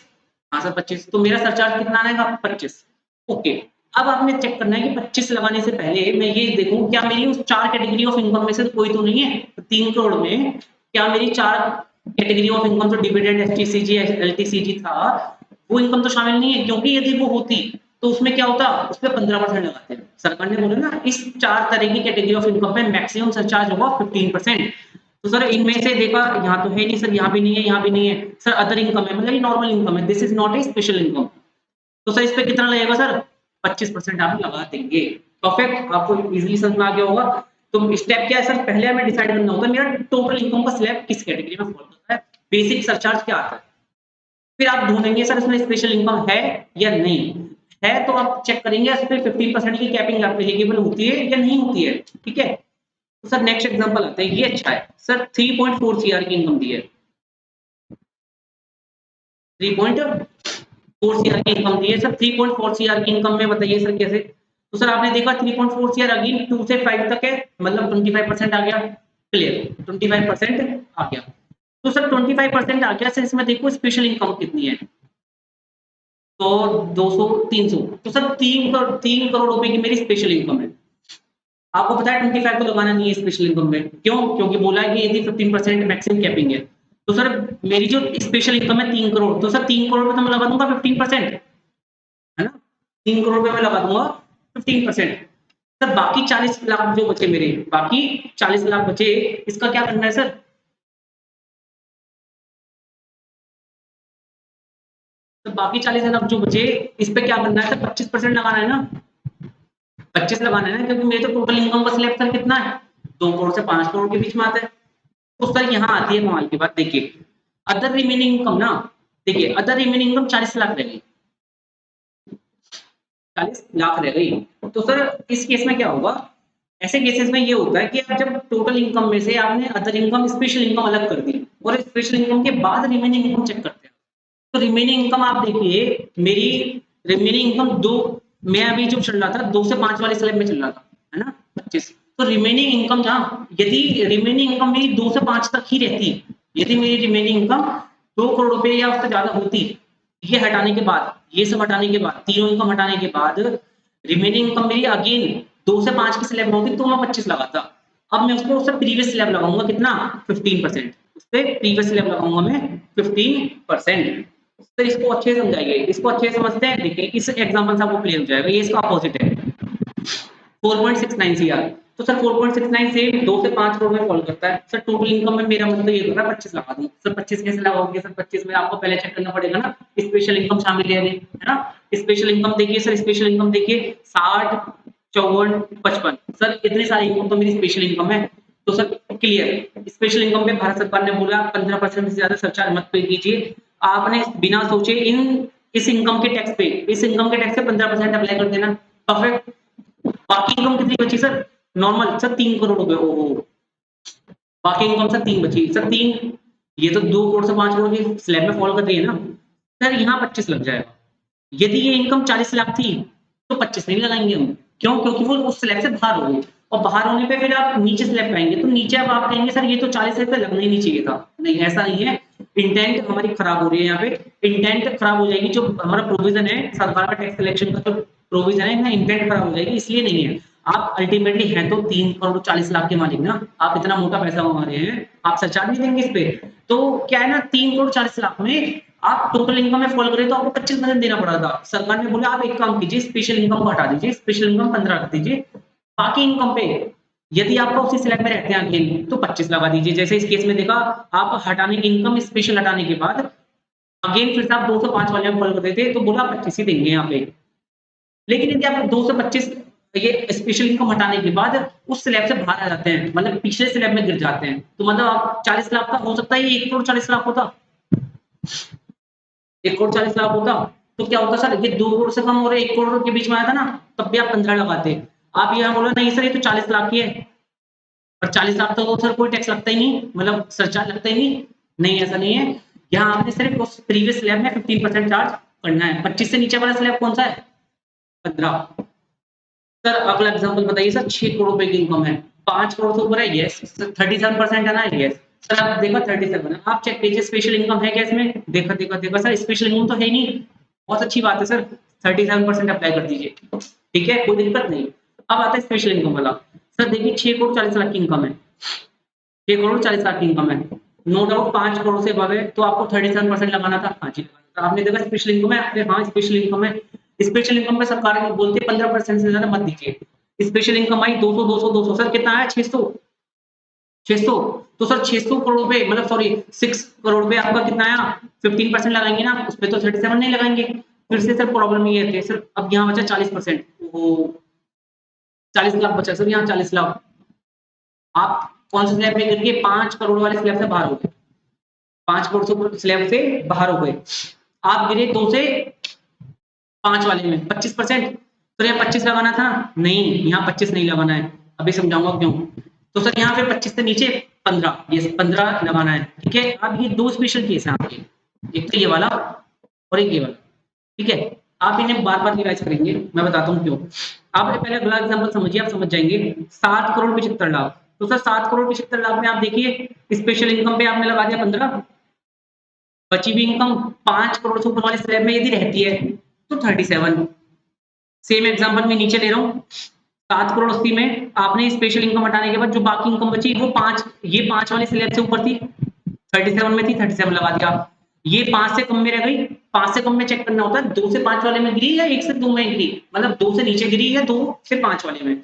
हाँ सर 25, तो मेरा सरचार्ज कितना आएगा, 25। ओके, अब आपने चेक करना है कि 25 लगाने से पहले मैं ये देखूं क्या मेरी उस 4 कैटेगरी ऑफ इनकम में से कोई तो नहीं है। तो 3 करोड़ में क्या मेरी 4 कैटेगरी ऑफ इनकम जो डिविडेंड एसटीसीजी एलटीसीजी था वो इनकम तो शामिल नहीं है, क्योंकि यदि वो होती तो उसमें क्या होता, उस पर 15% लगाते हैं। सरकार ने बोला ना इस 4 तरह की कैटेगरी ऑफ इनकम पे मैक्सिमम सरचार्ज होगा 15%। तो सर इनमें से देखा यहाँ तो है नहीं सर, यहाँ भी नहीं है, यहाँ भी नहीं है सर, अदर इनकम है, मतलब ये नॉर्मल इनकम है, this is not a special income. तो सर इस पे कितना लगेगा सर, 25% आप लगा देंगे। परफेक्ट, आपको इजीली समझ में आ गया होगा। तो स्टेप क्या है सर, पहले हमें डिसाइड करना होता है मेरा टोटल इनकम का स्लैब किस कैटेगरी में फॉल करता है, बेसिक सरचार्ज क्या आता है। फिर आप ढूंढेंगे सर इसमें स्पेशल इनकम है या नहीं है, तो आप चेक करेंगे इस पे 15% की कैपिंग एप्लीकेबल होती है या नहीं होती है। ठीक है, तो सर नेक्स्ट एग्जांपल आते हैं, ये अच्छा है सर, 3.4 सीआर की इनकम दी है, 3.4 सीआर की इनकम दी है सर, 3.4 सीआर की इनकम में बताइए सर कैसे। तो सर आपने देखा 3.4 सीआर अगेन 2 से 5 तक है, मतलब 25% आ गया, क्लियर 25% आ गया। तो सर 25% आ गया सर, इसमें देखो स्पेशल इनकम कितनी है, तो 200 300, तो सर 3 करोड़ रुपए की मेरी स्पेशल इनकम है। आपको पता है 25 तो लगाना नहीं है स्पेशल इनकम में, क्यों? क्योंकि बोला है कि यदि 15% मैक्सिमम कैपिंग है, तो सर मेरी जो स्पेशल इनकम है 3 करोड़, तो सर 3 करोड़ पे तो मैं लगा दूंगा 15%, है ना, 3 करोड़ पे मैं लगा दूंगा 15%। सर बाकी 40 लाख जो बचे मेरे, बाकी 40 लाख बचे, इसका क्या करना है सर? तो बाकी 40 लाख जो बचे, इस पे क्या करना है सर? 25% लगाना है ना, 25 लगाना है ना, क्योंकि मेरे तो टोटल इनकम का स्लैब सर कितना है, 2 करोड़ से 5 करोड़ के बीच में आता है। तो सर यहाँ आती है कमाल की बात, देखिए अदर रिमेनिंग इनकम ना, देखिए अदर रिमेनिंग इनकम 40 लाख रह गई, 40 लाख रह गई। तो सर इस केस में क्या होगा, ऐसे केसेस में ये होता है कि आप जब टोटल इनकम में से आपने अदर इनकम स्पेशल इनकम अलग कर दी और स्पेशल इनकम के बाद रिमेनिंग इनकम चेक करते हैं, तो रिमेनिंग इनकम आप देखिए, मेरी रिमेनिंग इनकम दो, मैं अभी जो चल रहा था 2 से 5 वाले स्लैब में चल रहा था, है ना 25, तो रिमेनिंग इनकम जहाँ, यदि रिमेनिंग इनकम मेरी 2 से 5 तक ही रहती, यदि मेरी रिमेनिंग इनकम 2 करोड़ रुपए या उससे ज्यादा होती, ये हटाने के बाद, ये सब हटाने के बाद, तीनों इनकम हटाने के बाद रिमेनिंग इनकम मेरी अगेन 2 से 5 की स्लैब में होती, तो मैं 25 लगाता। अब मैं उसको उससे प्रीवियस स्लैब लगाऊंगा कितना, 15%, उस पे प्रीवियस स्लैब लगाऊंगा मैं 15%। तो इसको अच्छे से समझाइए, इसको अच्छे से समझते हैं, देखिए इस एग्जांपल से आपको क्लियर हो जाएगा, ये इसका अपोजिट है 4.69 सीआर। तो सर 4.69 से 2 से 5 करोड़ में फॉल करता है सर, टोटल इनकम में मेरा मतलब ये होगा 25 लगा दूं सर, 25 कैसे लगाओगे सर? 25 में आपको पहले चेक करना पड़ेगा ना स्पेशल इनकम शामिल है ना, स्पेशल इनकम देखिए सर, स्पेशल इनकम देखिए 60 54 55 सर, इतनी सारी इनकम तो मेरी स्पेशल इनकम है। तो सर क्लियर, स्पेशल इनकम पे भारत सरकार ने बोला 15% से ज्यादा सरचार्ज मत पे कीजिए, आपने बिना सोचे इस इनकम के टैक्स पे, इस इनकम के टैक्स पे 15% अप्लाई कर देना, परफेक्ट। बाकी इनकम कितनी बची सर? नॉर्मल सर 3 करोड़ रुपए, ओहो, बाकी इनकम सर 3 बची सर, 3, ये तो 2 करोड़ से 5 करोड़ की स्लैब में फॉल कर रही है ना सर, यहाँ 25 लग जाएगा। यदि ये इनकम 40 लाख थी तो 25 नहीं लगाएंगे हम, क्यों? क्योंकि वो उस स्लैब से बाहर हो गई, और बाहर होने पे फिर आप नीचे स्लैब पाएंगे, तो नीचे अब आप कहेंगे सर ये तो 40 पे लगना ही नहीं चाहिए था, नहीं ऐसा नहीं है, इंटेंट हमारी खराब हो रही है, यहाँ पे इंटेंट खराब हो जाएगी, जो हमारा प्रोविजन है सरकार का टैक्स कलेक्शन का, जो प्रोविजन है ना, इंटेंट खराब हो जाएगी, इसलिए नहीं है। आप अल्टीमेटली हैं तो 3 करोड़ 40 लाख के मालिक ना, आप इतना मोटा पैसा कमा रहे हैं, आप सरचार्ज नहीं देंगे इस पे, तो क्या है ना 3 करोड़ 40 लाख में आप टोटल इनकम में फॉल करें तो आपको 25% देना पड़ा था। सरकार ने बोला आप एक काम कीजिए, स्पेशल इनकम को हटा दीजिए, स्पेशल इनकम 15 रख दीजिए, बाकी इनकम पे यदि आपका उसी स्लैब में रहते हैं अगेन तो 25 लगा दीजिए। जैसे इस केस में देखा, आप हटाने इनकम स्पेशल हटाने के बाद अगेन फिर से आप 2 से 5 वाले में फॉल कर देते तो बोला 25 ही देंगे यहाँ पे। लेकिन यदि आप 2 से 25 ये स्पेशल इनकम हटाने के बाद उस स्लैब से बाहर आ जाते हैं, मतलब पिछले स्लैब में गिर जाते हैं, तो मतलब आप 40 लाख का हो सकता है, ये 1 करोड़ 40 लाख होता, 1 करोड़ 40 लाख होता, तो क्या होता सर, ये 2 करोड़ से कम और 1 करोड़ के बीच में आया था ना, तब भी आप 15 लगाते। आप यहाँ बोलो नहीं सर ये तो 40 लाख की है, और 40 लाख तो सर कोई टैक्स लगता ही नहीं, मतलब सरचार्ज लगता ही नहीं, नहीं ऐसा नहीं है। यहाँ आपने सिर्फ उस प्रीवियस स्लैब में 15% चार्ज करना है। 25 से नीचे वाला स्लैब कौन सा है? 15। सर अगला एग्जांपल बताइए सर, 6 करोड़ रुपए की इनकम है, 5 करोड़ से ऊपर है, यस 37% है ना, यस सर, आप देखा 37 है, आप चेक कीजिए स्पेशल इनकम है क्या इसमें, देखा देखा देखा सर स्पेशल इनकम तो है ही नहीं, बहुत अच्छी बात है सर, 37% अप्लाई कर दीजिए, ठीक है कोई दिक्कत नहीं। अब आता है स्पेशल इनकम वाला, सर देखिए 6 करोड़ 40 लाख की इनकम है, 6 करोड़ 40 लाख की इनकम है, नो डाउट 5 करोड़ से अबव है, तो आपको 37% लगाना था, हाँ जी लगाना था। आपने देखा स्पेशल इनकम है, आपने हाँ स्पेशल इनकम है, स्पेशल इनकम में सरकार बोलती है 15% से ज्यादा मत दीजिए। स्पेशल इनकम आई 200 200 200, सर कितना आया 600, 600, तो सर 600 करोड़ रुपए, मतलब सॉरी 6 करोड़ रुपए आपका कितना आया, 15% लगाएंगे ना उस पे, तो 37 नहीं लगाएंगे। फिर से सर प्रॉब्लम ये है सर, अब यहाँ बचा 40%, वो 40 लाख बचा सर, यहाँ 40 लाख, आप कौन से स्लैब में गिर गए, 5 करोड़ वाले स्लैब से बाहर हो गए, 5 करोड़ से स्लैब से बाहर हो गए। आप गिरे 2 से 5 वाले में 25%, तो यहाँ 25 लगाना था, नहीं यहाँ 25 नहीं लगाना है, अभी समझाऊंगा क्यों। तो सर यहाँ पे 25 से नीचे 15, ये 15 लगाना है, ठीक है। अब ये दो स्पेशल केस हैं आपके, एक तो ये वाला और एक ये वाला, ठीक है। आप इन्हें बार बार रिवाइज करेंगे, मैं बताता हूँ क्यों। आप पहले अगला एग्जाम्पल समझिए, आप समझ जाएंगे। 7 करोड़ 75 लाख, तो सर 7 करोड़ 75 लाख में आप देखिए स्पेशल इनकम पे आपने लगा दिया 15, बची हुई इनकम 5 करोड़ से ऊपर वाले स्लैब में यदि रहती है तो 37। सेम एग्जांपल में नीचे ले रहा हूँ, 7 करोड़ 80 में आपने स्पेशल इनकम हटाने के बाद जो बाकी इनकम बची वो 5, ये 5 वाले स्लैब से ऊपर थी, 37 में थी, 37 लगा दिया। ये 5 से कम में रह गई, 5 से कम में चेक करना होता है 2 से 5 वाले में गिरी या 1 से 2 में गिरी, मतलब 2 से नीचे गिरी या 2 से 5 वाले में।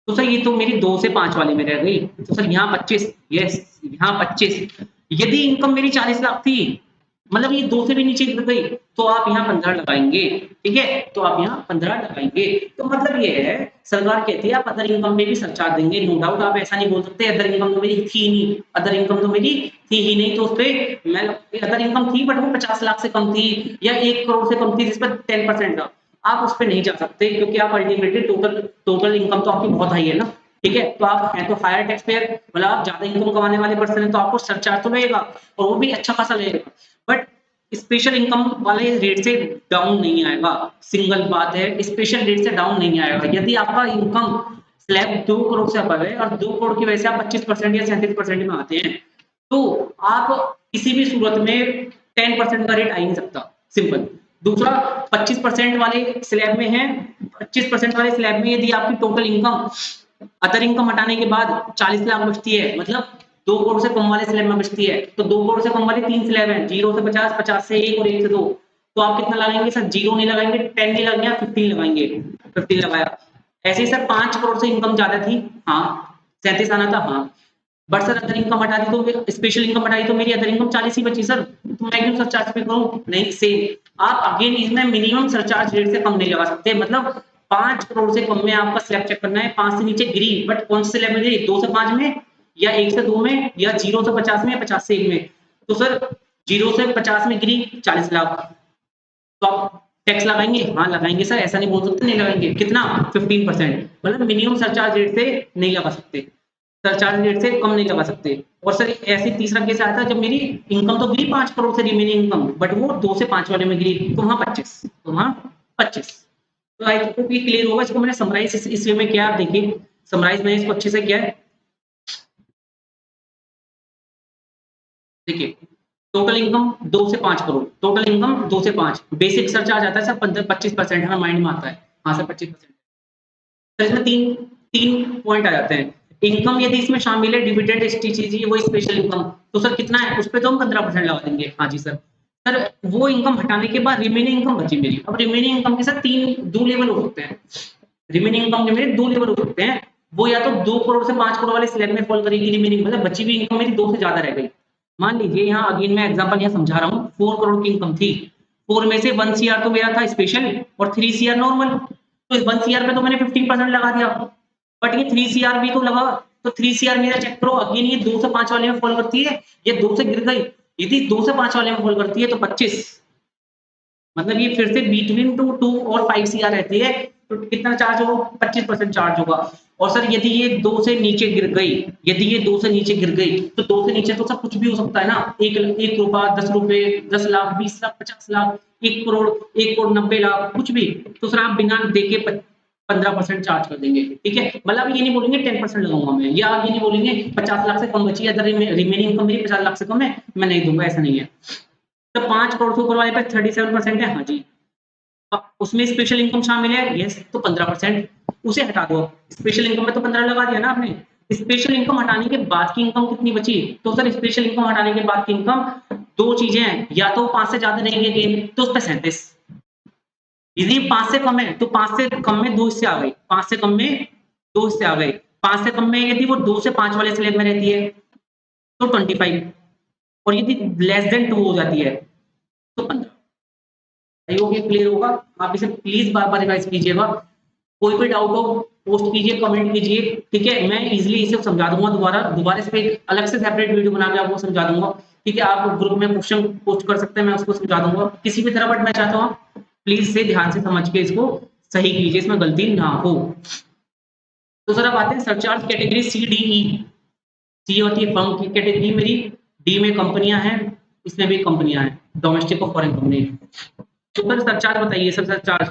तो सर ये तो मेरी 2 से 5 वाले में रह गई, तो सर यहाँ 25, यस यहाँ 25। यदि इनकम मेरी 40 लाख थी, मतलब ये 2 से भी नीचे गिर गई, तो आप यहाँ 15 लगाएंगे, ठीक है। तो आप यहाँ 15 लगाएंगे। तो मतलब ये है, सरकार कहती है आप अदर इनकम पे भी सरचार्ज देंगे, नो डाउट। आप ऐसा नहीं बोल सकते अदर इनकम तो मेरी थी नहीं, अदर इनकम तो मेरी थी ही नहीं, तो उस पे मैं अदर इनकम थी बट वो 50 लाख से कम थी या 1 करोड़ से कम थी जिस पर 10% था, आप उस पर नहीं जा सकते, क्योंकि आप अल्टीमेटली टोटल इनकम तो आपकी बहुत हाई है ना, ठीक है। तो आप हैं तो हायर टैक्स पेयर, मतलब आप ज्यादा इनकम कमाने वाले पर्सन है, तो आपको सरचार्ज तो लगेगा और वो भी अच्छा खासा लगेगा, बट स्पेशल इनकम वाले रेट से डाउन नहीं आएगा। सिंगल बात है, स्पेशल रेट से डाउन नहीं आएगा। यदि आपका इनकम स्लैब 2 करोड़ से अबव है और 2 करोड़ की वजह से आप 25% या 37% में आते हैं, तो आप किसी भी सूरत में 10% का रेट आ ही नहीं सकता, सिंपल। दूसरा 25% वाले स्लैब में है, 25% वाले स्लैब में यदि आपकी टोटल इनकम अदर इनकम हटाने के बाद 40 लाख बचती है, मतलब 2 करोड़ से कम वाले स्लैब में बचती है, तो 2 करोड़ से कम वाले 3 स्लैब हैं, 0 से 50, 50 से 1 और 1 से 2। तो आप कितना लगाएंगे सर? 0 नहीं लगाएंगे, 10 नहीं लगाएंगे, 15 लगाएंगे। 15 लगाया। ऐसे ही सर 5 करोड़ से इनकम ज्यादा थी, हाँ 37 आना था, हाँ, बट सर अदर इनकम हटा दी तो स्पेशल इनकम हटाई तो मेरी अदर इनकम 40 ही बची सर, तो मैं क्यों सरचार्ज पे करूं? नहीं, सेम आप अगेन इसमें मिनिमम सरचार्ज रेट से कम नहीं लगा सकते, मतलब 5 करोड़ से कम में आपका स्लैब चेक करना है, 5 से नीचे गिरी, बट कौन से स्लैब में गिरी? 2 से 5 में या 1 से 2 में या 0 से 50 में या 50 से 1 में। तो सर 0 से 50 में गिरी 40 लाख, तो आप टैक्स लगाएंगे? हाँ लगाएंगे सर, ऐसा नहीं बोल सकते नहीं लगाएंगे। कितना? 15%, मतलब मिनिमम सरचार्ज रेट से नहीं लगा सकते, सरचार्ज रेट से कम नहीं लगा सकते। और सर ऐसे तीसरा केस आया था जब मेरी इनकम तो गिरी 5 करोड़ से रिमेनिंग इनकम, बट वो 2 से 5 वाले में गिरी, तो वहां 25, तो वहां 25। तो आई होप ये क्लियर होगा। इसको मैंने समराइज इस वे में किया, आप देखिए समराइज मैंने इसको अच्छे से किया है। देखिए टोटल इनकम 2 से 5 करोड़, टोटल इनकम 2 से 5, बेसिक सरचार्ज आता है सर 25%, हमें माइंड में आता है, हाँ सर 25%। तो इसमें तीन तीन पॉइंट आ जाते हैं। इनकम यदि इसमें शामिल है, डिविडेंड चीज वो स्पेशल इनकम, तो सर कितना है उस पे तो हम 15% लगा देंगे, हाँ जी सर। सर वो इनकम हटाने के बाद रिमेनिंग इनकम बची मेरी, अब रिमेनिंग इनकम के साथ दो लेवल हो सकते हैं। रिमेनिंग इनकम के मेरे दो लेवल हो सकते हैं, वो या तो 2 करोड़ से 5 करोड़ वाले स्लैब में फॉल करेगी रिमेनिंग, मतलब बची हुई इनकम मेरी 2 से ज्यादा रह गई। मान लीजिए यहाँ अगेन मैं एग्जांपल यहाँ समझा रहा हूँ, 4 करोड़ की इनकम थी, 4 में से 1 सीआर तो मेरा था स्पेशल और 3 सीआर नॉर्मल, तो इस 1 सीआर पे तो मैंने 15% लगा दिया, बट ये 3 सीआर भी तो लगा, तो 3 सीआर मेरा चेक करो अगेन, ये 2 से 5 वाले में फॉल करती है, ये 2 से गिर गई, यदि 2 से 5 वाले में फॉल करती है तो 25, मतलब ये फिर से बिटवीन 2 और 5 सीआर रहती है, तो कितना चार्ज होगा? 25% चार्ज होगा। और सर यदि ये 2 से नीचे गिर गई, यदि ये 2 से नीचे गिर गई, तो 2 से नीचे तो सब कुछ भी हो सकता है ना, 1 रुपया, 10 रुपए, 10 लाख, 20 लाख, 50 लाख, 1 करोड़, 1 करोड़ 90 लाख, कुछ भी, तो सर आप बिना देके 15% चार्ज कर देंगे, ठीक है। मतलब ये नहीं बोलेंगे 10% लगाऊंगा मैं, या आप ये नहीं बोलेंगे 50 लाख से कम बची है, अगर रिमेनिंग इनकम मेरी 50 लाख से कम है मैं नहीं दूंगा, ऐसा नहीं है। तो 5 करोड़ से ऊपर वाले पे 37% है, हाँ जी। उसमें स्पेशल इनकम शामिल है, यस, तो 15% उसे हटा दो। स्पेशल इनकम में तो 15 लगा दिया ना आपने। स्पेशल इनकम हटाने के बाद की इनकम कितनी बची? तो सर स्पेशल इनकम हटाने के बाद की इनकम दो चीजें हैं, या तो 5 से ज्यादा रहेंगे गेन, तो उस पर 37, यदि 5 से कम है तो 5 से कम में 2 हिस्से आ गए, 5 से कम में 2 हिस्से आ गए, 5 से कम में यदि वो 2 से 5 वाले स्लैब में रहती है तो 25, और यदि लेस देन 2 हो जाती है तो 15। आई होप ये क्लियर होगा। आप इसे प्लीज बार बार रिवाइज कीजिएगा, कोई भी डाउट हो पोस्ट कीजिए, कमेंट कीजिए, ठीक है। मैं इजीली इसे समझा दूंगा, दोबारा दोबारा इस पे अलग से सेपरेट वीडियो बना के आपको समझा दूंगा, ठीक है, आप ग्रुप में क्वेश्चन पोस्ट कर सकते हैं, मैं उसको समझा दूंगा किसी भी तरह, बट मैं चाहता हूँ आप प्लीज से ध्यान से समझ के इसको सही कीजिए, इसमें गलती ना हो। तो सर अब आते हैं surcharge category C D E. C होती है फर्म की कैटेगरी मेरी, डी में कंपनियां हैं, इसमें भी कंपनियां हैं, डोमेस्टिक और फॉरेन कंपनी। तो सर सरचार्ज बताइए सर, सरचार्ज।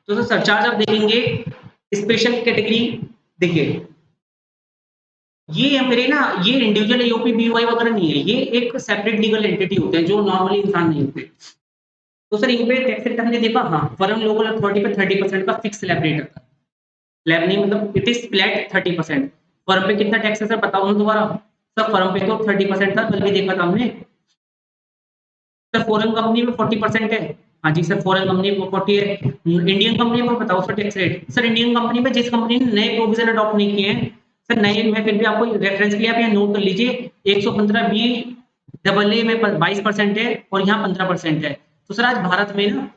तो सर सरचार्ज आप देखेंगे स्पेशल कैटेगरी, देखिए ये है मेरे ना, ये इंडिविजुअल एओपी बीओआई वगैरह नहीं है, ये एक सेपरेट लीगल एंटिटी होते हैं जो नॉर्मली इंसान नहीं होते। तो सर इन पे टैक्स रेट हमने देखा, हाँ फर्म लोकल अथॉरिटी पे 30% का फिक्स स्लैब रेट आता है। स्लैब नहीं मतलब इट इज फ्लैट 30%। फर्म पे कितना टैक्स है सर बताओ ना दोबारा। सर फर्म पे तो 30% था, कल भी देखा था हमने। सर फॉरेन कंपनी में 40% है। हाँ जी सर, फॉरेन कंपनी में 40 है। इंडियन कंपनी में बताओ sir tax rate. Sir Indian company में जिस कंपनी ने नए प्रोविजन अडॉप्ट नहीं किए हैं, सर नए में फिर भी आपको रेफरेंस के लिए आप यहाँ नोट कर लीजिए, 115 बी डबल ए में 22% है और यहाँ 15% है। तो सर आज भारत में ना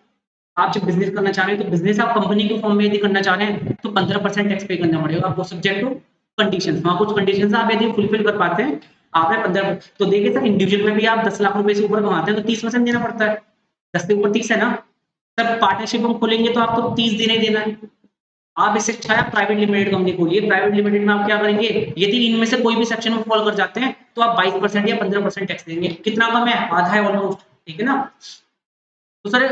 आप जब बिजनेस करना चाह रहे हैं, तो बिजनेस आप कंपनी के फॉर्म में यदि करना चाह रहे हैं तो 15% टैक्स पे करना पड़ेगा आपको, सब्जेक्ट टू कंडीशन। वहाँ कुछ कंडीशन आप यदि फुलफिल कर पाते हैं, आपने 15। तो देखिए सर इंडिविजुअल में भी आप 10 लाख रुपए से ऊपर कमाते हैं तो 30% देना पड़ता है। 10 से ऊपर 30 है ना। तब पार्टनरशिप हम खोलेंगे तो आपको 30 देना ही देना है। आप इससे अच्छा है प्राइवेट लिमिटेड कंपनी खोलिए। प्राइवेट लिमिटेड में आप क्या करेंगे, यदि इनमें से कोई भी सेक्शन में फॉल कर जाते हैं तो आप 22% या 15% टैक्स देंगे। कितना कम है, आधा है ऑलमोस्ट, ठीक है ना। तो सर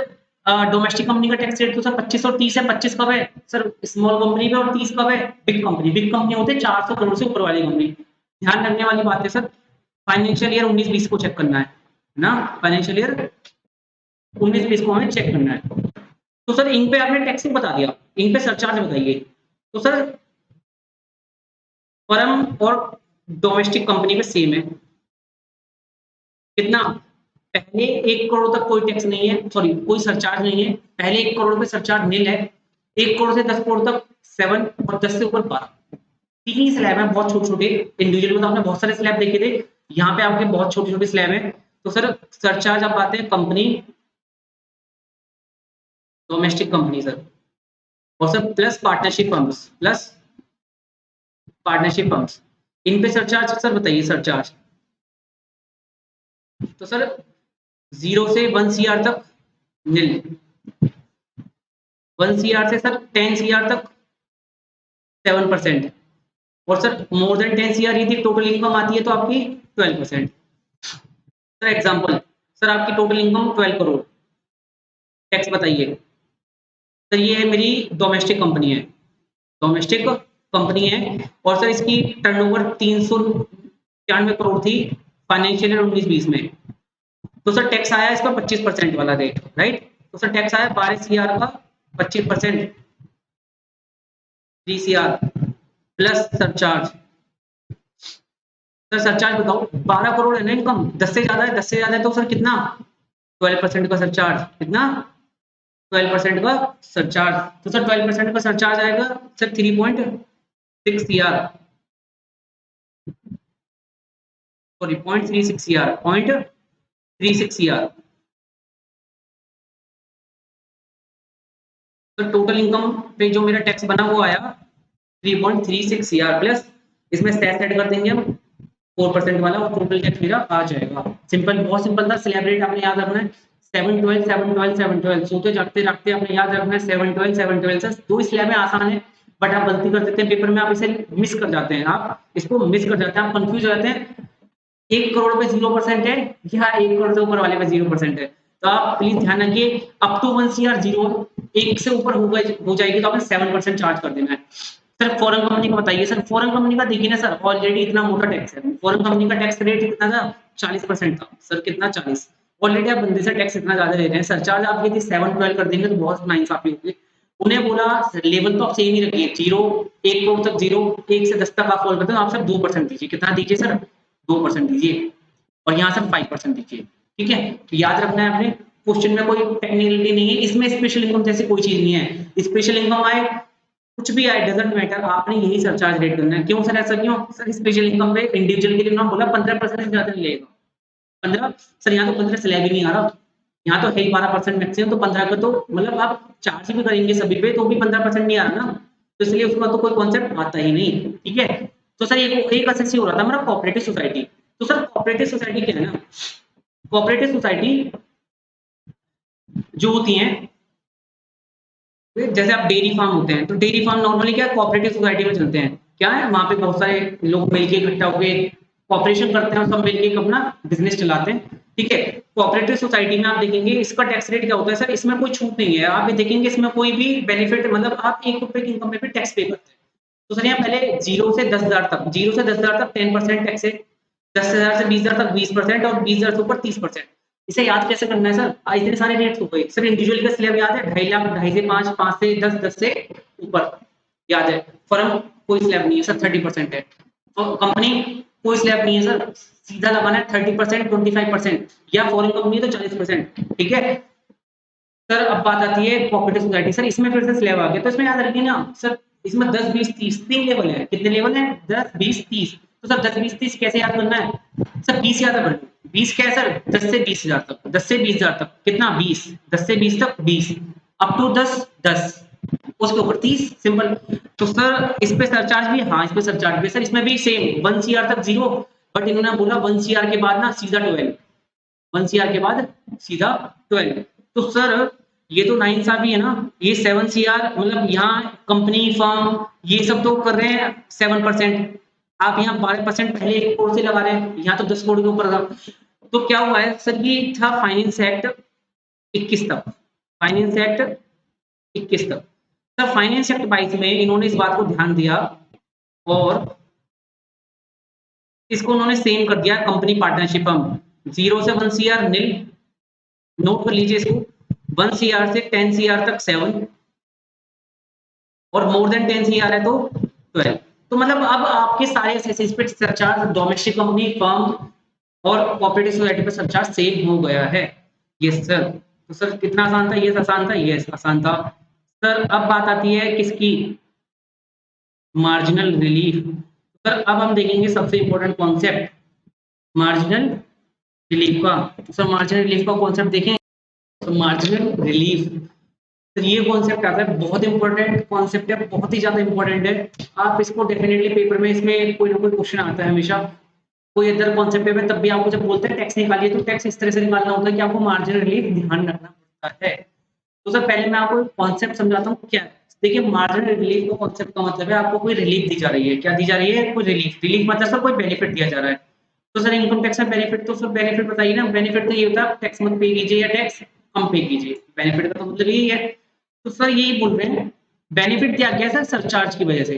डोमेस्टिक कंपनी का टैक्स रेट तो सर 25 और 30 है। 25 कब है सर स्मॉल कंपनी पे, और 30 कब है बिग कंपनी। बिग कंपनी होते हैं 400 करोड़ से ऊपर वाली कंपनी। ध्यान रखने वाली बात है सर, फाइनेंशियल ईयर 19-20 को चेक करना है ना, फाइनेंशियल ईयर 19-20 को हमें चेक करना है। तो सर इन पे आपने टैक्स बता दिया, इन पे सरचार्ज बताइए। तो सर फर्म और डोमेस्टिक कंपनी पे सेम है। कितना, पहले 1 करोड़ तक कोई टैक्स नहीं है, सॉरी कोई सरचार्ज नहीं है। पहले 1 करोड़ पे सरचार्ज नील है। 1 करोड़ से 10 करोड़ तक 7, और 10 से ऊपर 12। तीन ही स्लैब है, बहुत छोटे छोटे। इंडिविजुअल में तो आपने बहुत सारे स्लैब देखे थे, यहाँ पे आपके बहुत छोटे छोटे स्लैब है। तो सर सरचार्ज आप आते हैं कंपनी, डोमेस्टिक कंपनी सर, और sir plus partnership firms, plus partnership firms, इन पे सरचार्ज सर बताइए सरचार्ज। तो सर 0 से 1 सीआर तक नील, 1 सीआर से सर 10 सीआर तक 7%, और सर मोर देन 10 सीआर यदि टोटल इनकम आती है तो आपकी 12%। सर एग्जांपल, सर आपकी टोटल इनकम 12 करोड़, टैक्स बताइए। सर ये है मेरी डोमेस्टिक कंपनी है, डोमेस्टिक कंपनी है, और सर इसकी टर्नओवर 393 करोड़ थी फाइनेंशियल ईयर 19-20 में। तो सर टैक्स आया इसका 25% वाला रेट, राइट। तो सर टैक्स आया 12 सीआर का 25%, 3 CR plus surcharge. Sir surcharge बताओ, 12 करोड़ है ना इनकम, 10 से ज्यादा है, 10 से ज्यादा है तो सर कितना, 12% का सरचार्ज। कितना, 12% का सरचार्ज। तो सर 12% का सरचार्ज आएगा sir 3.6 CR, sorry 0.36 CR, 0.36 CR. तो टोटल इनकम पे जो मेरा टैक्स बना वो आया 3.36 सीआर, प्लस इसमें सेस ऐड कर देंगे हम 4% वाला, और टोटल टैक्स मेरा आ जाएगा। सिंपल, बहुत सिंपल था। स्लैब रेट आपने याद रखना है 712 712 712, सोते जागते रखते आपने याद रखना है 712 712। सर दो स्लैब में आसान है, बट आप गलती कर देते हैं पेपर में, आप इसे मिस कर जाते हैं, आप इसको मिस कर जाते हैं, आप कंफ्यूज हो जाते हैं। 1 करोड़ पे 0% है या 1 करोड़ से ऊपर वाले पे 0% है। तो आप प्लीज ध्यान रखिए, अप टू 1 सीआर 0, 1 से ऊपर हो जाएगी तो आपने 7% चार्ज कर देना है। सर फॉरेन कंपनी का बताइए। सर फॉरेन कंपनी का देखिए ना सर, ऑलरेडी इतना मोटा टैक्स है। फॉरेन कंपनी का टैक्स रेट कितना था, 40% था सर। कितना, 40। ऑलरेडी आप बंदे से टैक्स इतना ज्यादा ले रहे हैं, सरचार्ज आप यदि 7-12 कर देंगे तो बहुत नाइंसाफी होगी। उन्हें बोला लेवल तो आप सेम ही रखिए, 0, 1 करोड़ तक 0, 1 से 10 तक आप फॉल करते हो, आप सर 2% दीजिए। कितना दीजिए सर, 2% दीजिए, और यहाँ सर 5% दीजिए। ठीक है, तो याद रखना है आपने, क्वेश्चन में कोई टेक्निकलिटी नहीं है इसमें, स्पेशल इनकम जैसी कोई चीज नहीं है। स्पेशल इनकम आए कुछ भी आए डजंट मैटर, आपने यही सरचार्ज रेट करना है। क्यों सर, ऐसा क्यों सर, स्पेशल इनकम पे इंडिविजुअल के लिए उन्होंने बोला 15% ज्यादा नहीं लेगा। 15 सर, यहाँ तो 15 स्लैब ही नहीं आ रहा, यहाँ तो है 12% मैक्सिमम, तो 15 का तो मतलब आप चार्ज भी करेंगे सभी पे तो भी 15% नहीं आ रहा ना, तो इसलिए उसका तो कोई कॉन्सेप्ट आता ही नहीं। ठीक है, तो सर एक एसएससी हो रहा था हमारा कोऑपरेटिव सोसाइटी। तो सर कोऑपरेटिव सोसाइटी क्या है ना, कोऑपरेटिव सोसाइटी जो होती हैं, जैसे आप डेयरी फार्म होते हैं, तो डेयरी फार्म नॉर्मली क्या कोऑपरेटिव सोसाइटी में चलते हैं। क्या है, वहां पे बहुत सारे लोग मिलके इकट्ठा होकर कॉपरेशन करते हैं और सब मिलके अपना बिजनेस चलाते हैं। ठीक है, कोऑपरेटिव सोसाइटी में आप देखेंगे इसका टैक्स रेट क्या होता है सर, इसमें कोई छूट नहीं है। आप देखेंगे इसमें कोई भी बेनिफिट, मतलब आप 1 रुपए की इनकम में भी टैक्स पे करते हैं। तो सर यहाँ पहले 0 से 10,000 तक, 0 से 10,000 तक 10% टैक्स है, 10,000 से 20,000 तक 20% और 20,000 से ऊपर 30%। इसे याद कैसे करना है सर, इतने सारे रेट्स हो गए सर। इंडिविजुअल का स्लैब याद है, 2.5 लाख, 2.5 से 5, 5 से 10, 10 से ऊपर याद है। फर्म कोई स्लैब नहीं है सर, 30% है। तो कंपनी कोई स्लैब नहीं है सर, सीधा लगाना है 30%, 25%, या फॉरेन कंपनी है तो 40%। ठीक है सर। अब बात आती है कोऑपरेटिव सोसाइटी, सर इसमें फिर से स्लैब आ गया, तो इसमें याद रखिए ना सर, इसमें 10, 20, 30 तीन लेवल है। कितने लेवल है? 10, 20, 30। तो सर 10, 20, 30 कैसे याद करना है सर? 20 याद कर लो। 20 क्या है सर? 10 से 20,000 तक, 10 से 20,000 तक कितना? 20, 10 से 20 तक 20, अप टू 10, 10, उसके ऊपर 30, सिंपल। तो सर इस पे सरचार्ज भी, हाँ इस पे सरचार्ज भी सर, इसमें भी सेम 1 CR तक 0, बट इन्होंने बोला 1 CR के बाद ना सीधा 12, 1 CR के बाद सीधा 12। तो सर ये तो 9 भी है ना, ये 7 CR, मतलब यहाँ कंपनी फर्म ये सब तो कर रहे हैं 7%, आप यहाँ 12% पहले 1 करोड़ से लगा रहे हैं, यहाँ तो 10 करोड़ के ऊपर था। तो क्या हुआ है सर, ये था फाइनेंस एक्ट 21 तक, फाइनेंस एक्ट 21 तक। सर फाइनेंस एक्ट 22 में इन्होंने इस बात को ध्यान दिया और इसको उन्होंने सेम कर दिया कंपनी पार्टनरशिप फर्म, 0 से 1 CR नील, नोट कर लीजिए इसको, 1 CR से 10 CR तक 7, और मोर देन 10 CR है तो 12। तो मतलब अब आपके सारे एसएससीज पे सरचार्ज डोमेस्टिक कंपनी, फर्म और कोऑपरेटिव सोसाइटी पे सरचार्ज सेम हो गया है। Yes sir. तो सर कितना आसान था? यस आसान था, यस आसान था। सर अब बात आती है किसकी? Marginal relief. सर अब हम देखेंगे सबसे इंपॉर्टेंट कॉन्सेप्ट मार्जिनल रिलीफ का। तो सर मार्जिनल रिलीफ का कॉन्सेप्ट देखें, तो मार्जिनल रिलीफ, तो ये कॉन्सेप्ट आता है, बहुत इंपॉर्टेंट कॉन्सेप्ट है, बहुत ही ज्यादा इंपॉर्टेंट है। आप इसको डेफिनेटली पेपर में इसमें कोई ना कोई क्वेश्चन आता है हमेशा, कोई अदर कॉन्सेप्ट है, तब भी आपको जब बोलते हैं टैक्स निकालिए, तो टैक्स इस तरह से निकालना होता है कि आपको मार्जिनल रिलीफ ध्यान रखना पड़ता है। तो सर पहले मैं आपको कॉन्सेप्ट समझाता हूँ क्या है। देखिए मार्जिनल रिलीफ का कॉन्सेप्ट का मतलब है आपको कोई रिलीफ दी जा रही है। क्या दी जा रही है? कोई रिलीफ। रिलीफ मतलब सर कोई बेनिफिट दिया जा रहा है। तो सर इनकम टैक्स में बेनिफिट, तो सर बेनिफिट बताइए ना। बेनिफिट तो ये होता है टैक्स मत पे कीजिए या टैक्स कम पे कीजिए, बेनिफिट का तो मतलब यही है। तो सर यही बोल रहे हैं, बेनिफिट दिया गया सर सरचार्ज की वजह से,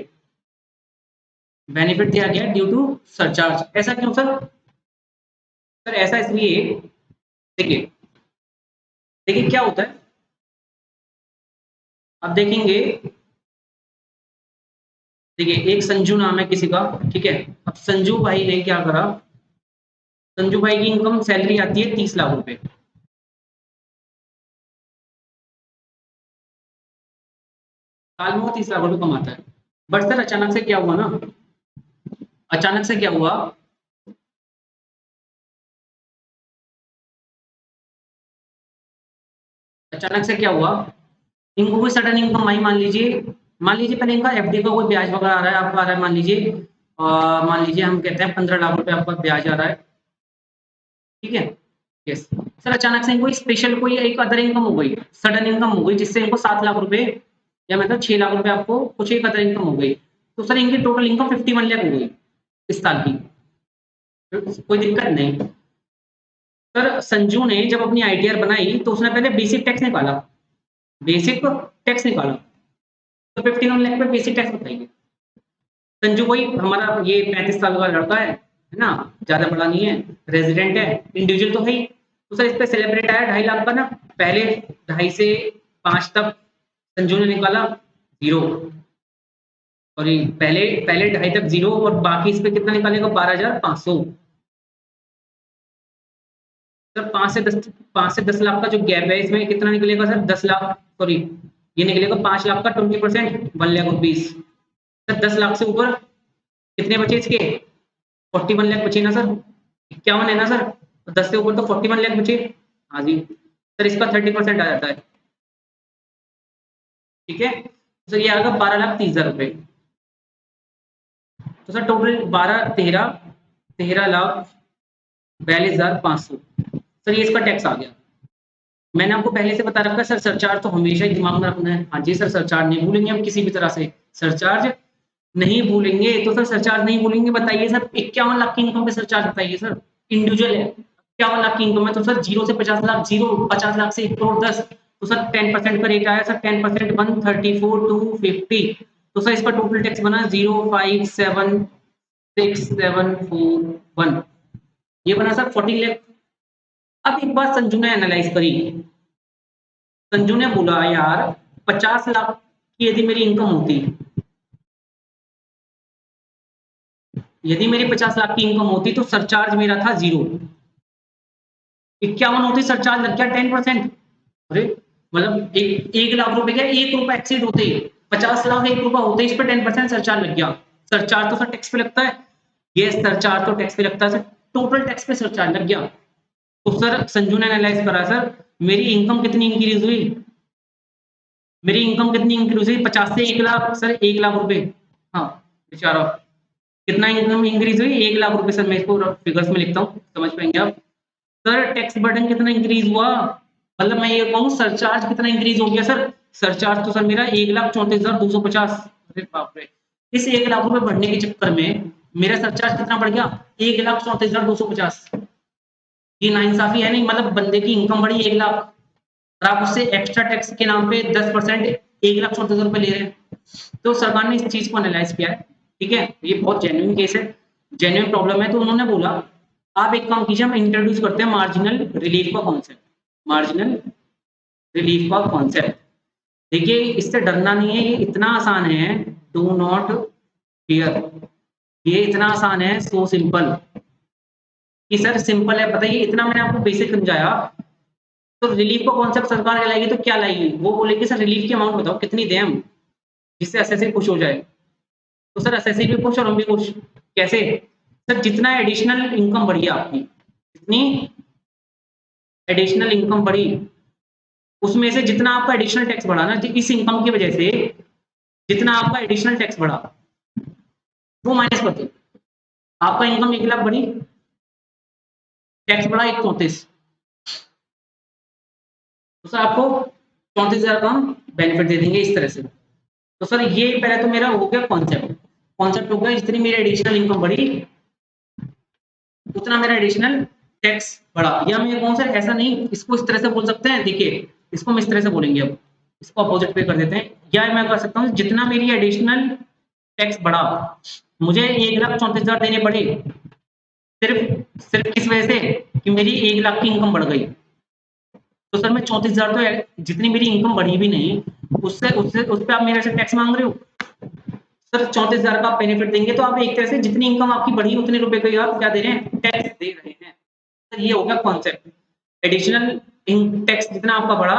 बेनिफिट दिया गया ड्यू टू सरचार्ज। ऐसा क्यों सर? सर ऐसा इसलिए, देखिए देखिए क्या होता है, अब देखेंगे, देखिए एक संजू नाम है किसी का, ठीक है। अब संजू भाई ने क्या करा, संजू भाई की इनकम सैलरी आती है 30 लाख रुपए, साल में वो 30 लाख रुपए कमाता है। बट सर अचानक से क्या हुआ ना, अचानक से क्या हुआ, अचानक से क्या हुआ, इनको कोई सडन इनकम आई, मान लीजिए पहले इनका एफडी का कोई ब्याज वगैरह आ रहा है, आपका आ रहा है, मान लीजिए हम कहते हैं 15 लाख रुपए आपका ब्याज आ रहा है, ठीक है। यस सर, अचानक से इनको स्पेशल कोई एक अदर इनकम हो गई, सडन इनकम हो गई, जिससे इनको 7 लाख रुपए या मतलब 6 लाख रुपए आपको कुछ एक अदर इनकम हो गई। तो सर इनकी टोटल इनकम 51 लाख हो गई इस साल की, तो कोई दिक्कत नहीं। सर संजू ने जब अपनी आईटीआर बनाई तो उसने पहले बेसिक टैक्स निकाला, बेसिक टैक्स निकाला, तो 51 लाख पे बेसिक टैक्स बताइए। संजू भाई हमारा ये 35 साल का लड़का है ना, ज्यादा बड़ा नहीं है, रेजिडेंट है, इंडिविजुअल तो है ही। तो सर इस पे सेलिब्रेट आया 2.5 लाख का ना, पहले 2.5 से 5 तक संजू ने निकाला 0, और ये पहले पहले 2.5 तक 0, और बाकी इस पे कितना निकालेगा 12,500। सर 5 से 10 लाख का जो गैप है इसमें कितना निकलेगा सर? 10 लाख, सॉरी ये निकलेगा 5 लाख का 20%, 1 लाख रुपीज। सर 10 लाख से ऊपर कितने बचे इसके? 41 लाख बचे ना सर, 51 है ना सर, 10 से ऊपर तो 41 लाख बचे। हाँ जी सर, इसका 30% आ जाता है, ठीक है। सर ये आएगा 12,30,000 रुपए। तो सर टोटल 13,42,500 सर ये इसका टैक्स आ गया। मैंने आपको पहले से बता रखा है सर सरचार्ज तो हमेशा ही दिमाग में रखना है। हाँ जी सर सरचार्ज नहीं भूलेंगे हम किसी भी तरह से, सरचार्ज नहीं भूलेंगे। तो सर सरचार्ज नहीं भूलेंगे, बताइए सर 51 लाख की इनकम पे सरचार्ज बताइए सर, इंडिविजुअल है 51 लाख की इनकम है तो सर 0 से 50 लाख, 50 लाख से 1 करोड़ 10, तो सर 10% का रेट आया सर, 10% 134,250, तो सर इसका टोटल टैक्स बना 0576741, ये बना सर 40 लाख। अब एक बात संजू ने एनालाइज करी, संजू ने बोला यार 50 लाख की यदि मेरी इनकम होती, यदि मेरी 50 लाख की इनकम होती तो सरचार्ज मेरा था 0, 51 होती सरचार्ज लग गया 10%। अरे मतलब एक लाख रुपए का 1 रुपया एक्सीड होते ही 50 लाख 1 रुपया होते ही इस पर 10% सरचार्ज लग गया। सरचार्ज तो सर टैक्स पे लगता है, ये सरचार्ज तो टैक्स पे लगता है, टोटल टैक्स पे सरचार्ज लग गया। तो सर संजू ने एनालाइज करा सर मेरी इनकम कितनी इंक्रीज हुई, मेरी इनकम कितनी इंक्रीज हुई 50 से 1 लाख सर, 1 लाख रुपए, हाँ बेचारा कितना इनकम इंक्रीज हुई 1 लाख रुपए सर, मैं इसको फिगर्स में लिखता हूँ समझ पाएंगे आप। सर टैक्स बर्डन कितना इंक्रीज हुआ, मतलब मैं ये कहूँ सरचार्ज कितना इंक्रीज हो गया सर, सरचार्ज तो सर मेरा 1,34,250, अरे बाप रे, इस 1 लाख रुपए बढ़ने के चक्कर में मेरा सरचार्ज कितना बढ़ गया 1,34,250। ये नाइंसाफी है नहीं, मतलब बंदे की इनकम बढ़ी 1 लाख और आप उससे एक्स्ट्रा टैक्स के नाम पे 10% 1,34,000 रुपए ले रहे हैं। तो सरकार ने इस चीज को एनालाइज किया है, ठीक है, ये बहुत जेन्युइन केस है, जेन्युइन प्रॉब्लम है। तो उन्होंने बोला आप एक काम कीजिए, हम इंट्रोड्यूस करते हैं मार्जिनल रिलीफ का कॉन्सेप्ट, मार्जिनल रिलीफ का कॉन्सेप्ट। देखिए इससे डरना नहीं है, ये इतना आसान है, डू नॉट फियर, ये इतना आसान है, सो सिंपल कि सर सिंपल है, बताइए इतना मैंने आपको बेसिक समझाया। तो रिलीफ का कॉन्सेप्ट सरकार लाएगी तो क्या लाएगी, वो बोलेगी सर रिलीफ की अमाउंट बताओ कितनी दें हम, जिससे एसएससी खुश हो जाए। तो सर एसएससी भी खुश और हम भी खुश, कैसे सर, जितना एडिशनल इनकम बढ़ी आपकी, जितनी एडिशनल इनकम बढ़ी उसमें से जितना आपका एडिशनल टैक्स बढ़ा ना, इस इनकम की वजह से जितना आपका एडिशनल टैक्स बढ़ा वो माइनस कर दो। आपका इनकम 1 लाख बढ़ी, टैक्स बढ़ा 134, तो सर आपको 34,000 का हम बेनिफिट दे देंगे इस तरह से। तो सर ये पहले तो मेरा हो गया कॉन्सेप्ट, कॉन्सेप्ट हो गया जितनी मेरी एडिशनल इनकम बढ़ी उतना मेरा एडिशनल टैक्स बढ़ा। या मैं कौन सा ऐसा नहीं, इसको इस तरह से बोल सकते हैं, देखिए इसको हम इस तरह से बोलेंगे, अब इसको अपोजिट पे कर देते हैं, या मैं कर सकता हूँ जितना मेरी एडिशनल टैक्स बढ़ा मुझे 1,34,000 देने पड़े, सिर्फ सिर्फ किस वजह से कि मेरी 1 लाख की इनकम बढ़ गई। तो सर मैं 34,000 तो जितनी मेरी इनकम बढ़ी भी नहीं, उससे उससे उस पर आप मेरे से टैक्स मांग रहे हो। सर 34,000 का आप बेनिफिट देंगे तो आप एक तरह से जितनी इनकम आपकी बढ़ी उतने रुपए को आप क्या दे रहे हैं, टैक्स दे रहे हैं। सर ये हो गया कॉन्सेप्ट, एडिशनल टैक्स जितना आपका बढ़ा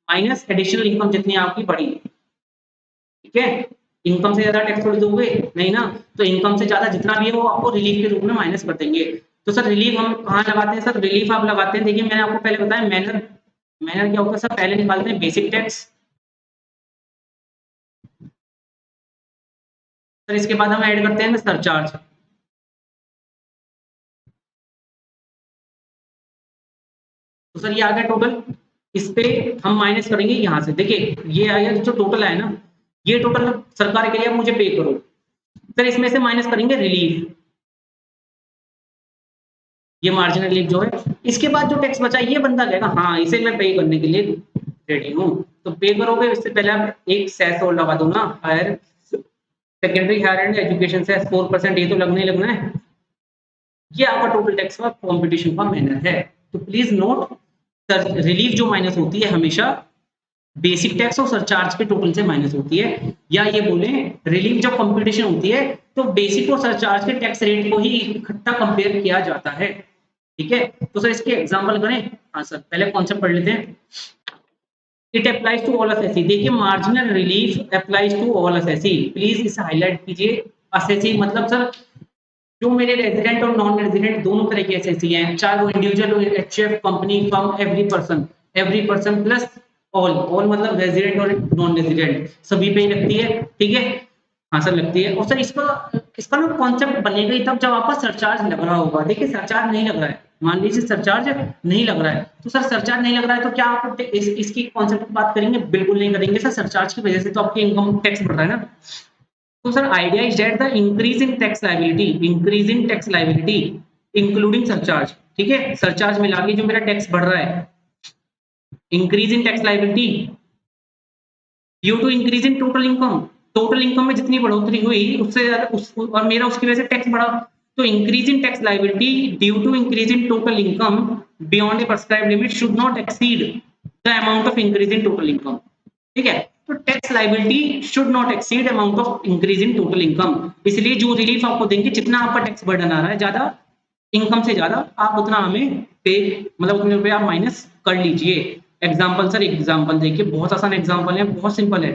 माइनस एडिशनल इनकम जितनी आपकी बढ़ी, ठीक है। इनकम से ज्यादा टैक्स थोड़ी दोगे नहीं ना, तो इनकम से ज्यादा जितना भी है वो आपको रिलीफ के रूप में माइनस कर देंगे। तो सर रिलीफ हम कहाँ लगाते हैं, सर रिलीफ आप लगाते हैं, देखिए मैंने आपको पहले बताया मैनर, मैनर क्या होता है सर, पहले निकालते हैं बेसिक टैक्स, सर इसके बाद हम ऐड करते हैं सरचार्ज। तो सर ये आ गया टोटल, इस पे हम माइनस करेंगे यहाँ से, देखिए ये आया जो टोटल आया ना, ये टोटल सरकार के लिए मुझे पे करो, सर इसमें से माइनस करेंगे रिलीफ, ये मार्जिनल रिलीफ जो है। इसके बाद जो टैक्स बचा ये बंदा कहेगा हाँ इसे मैं पे करने के लिए रेडी हूँ, तो पे करोगे। इससे पहले आप एक सेस और लगा दो ना, higher secondary higher and education cess 4%, ये तो लगना ही लगना है। ये आपका टोटल टैक्स का कॉम्पिटिशन का मैनर है। तो प्लीज नोट, रिलीफ जो माइनस होती है हमेशा बेसिक टैक्स और सरचार्ज के टोटल से माइनस होती है, या ये बोले रिलीफ जब कंपटीशन होती है तो बेसिक और सरचार्ज के टैक्स रेट को ही इकट्ठा कंपेयर किया जाता है, ठीक है। तो सर इसके एग्जांपल करें, हाँ सर पहले कॉन्सेप्ट पढ़ लेते हैं। It applies to all assessee, देखिए marginal relief applies to all assessee, please इसे हाईलाइट कीजिए। असेसी मतलब सर जो मेरे रेजिडेंट और नॉन रेजिडेंट दोनों तरह के एसएससी हैं, चाहे वो इंडिविजुअल हो, HF, company, firm, every person plus all, all मतलब रेजिडेंट और नॉन रेजिडेंट सभी पे ही लगती है, ठीक है। हाँ सर लगती है। और सर इसका इसका ना कॉन्सेप्ट बनेगा ही तब जब आपका सरचार्ज लग रहा होगा। देखिए सरचार्ज नहीं लग रहा है, मान लीजिए सरचार्ज नहीं लग रहा है, तो सर सरचार्ज नहीं लग रहा है तो क्या आप इसकी कॉन्सेप्ट की बात करेंगे? बिल्कुल नहीं करेंगे सर, सरचार्ज की वजह से तो आपकी इनकम टैक्स बढ़ रहा है ना। तो sir idea is that the increase in tax liability including surcharge, ठीक है, सरचार्ज मिला के जो मेरा टैक्स बढ़ रहा है, increase in tax liability due to increase in total income में जितनी बढ़ोतरी हुई उससे ज्यादा और मेरा उसकी वजह से टैक्स बढ़ा, तो increase in tax liability due to increase in total income beyond a prescribed limit should not exceed the amount of increase in total income, ठीक है। तो tax liability should not exceed amount of increase in total income, इसलिए जो relief आपको देंगे, जितना आपका tax burden आ रहा है ज्यादा इनकम से ज्यादा, आप उतना हमें पे मतलब उतने रुपए आप माइनस कर लीजिए। एग्जाम्पल सर, एग्जाम्पल देखिए, बहुत आसान एग्जाम्पल है, बहुत सिंपल है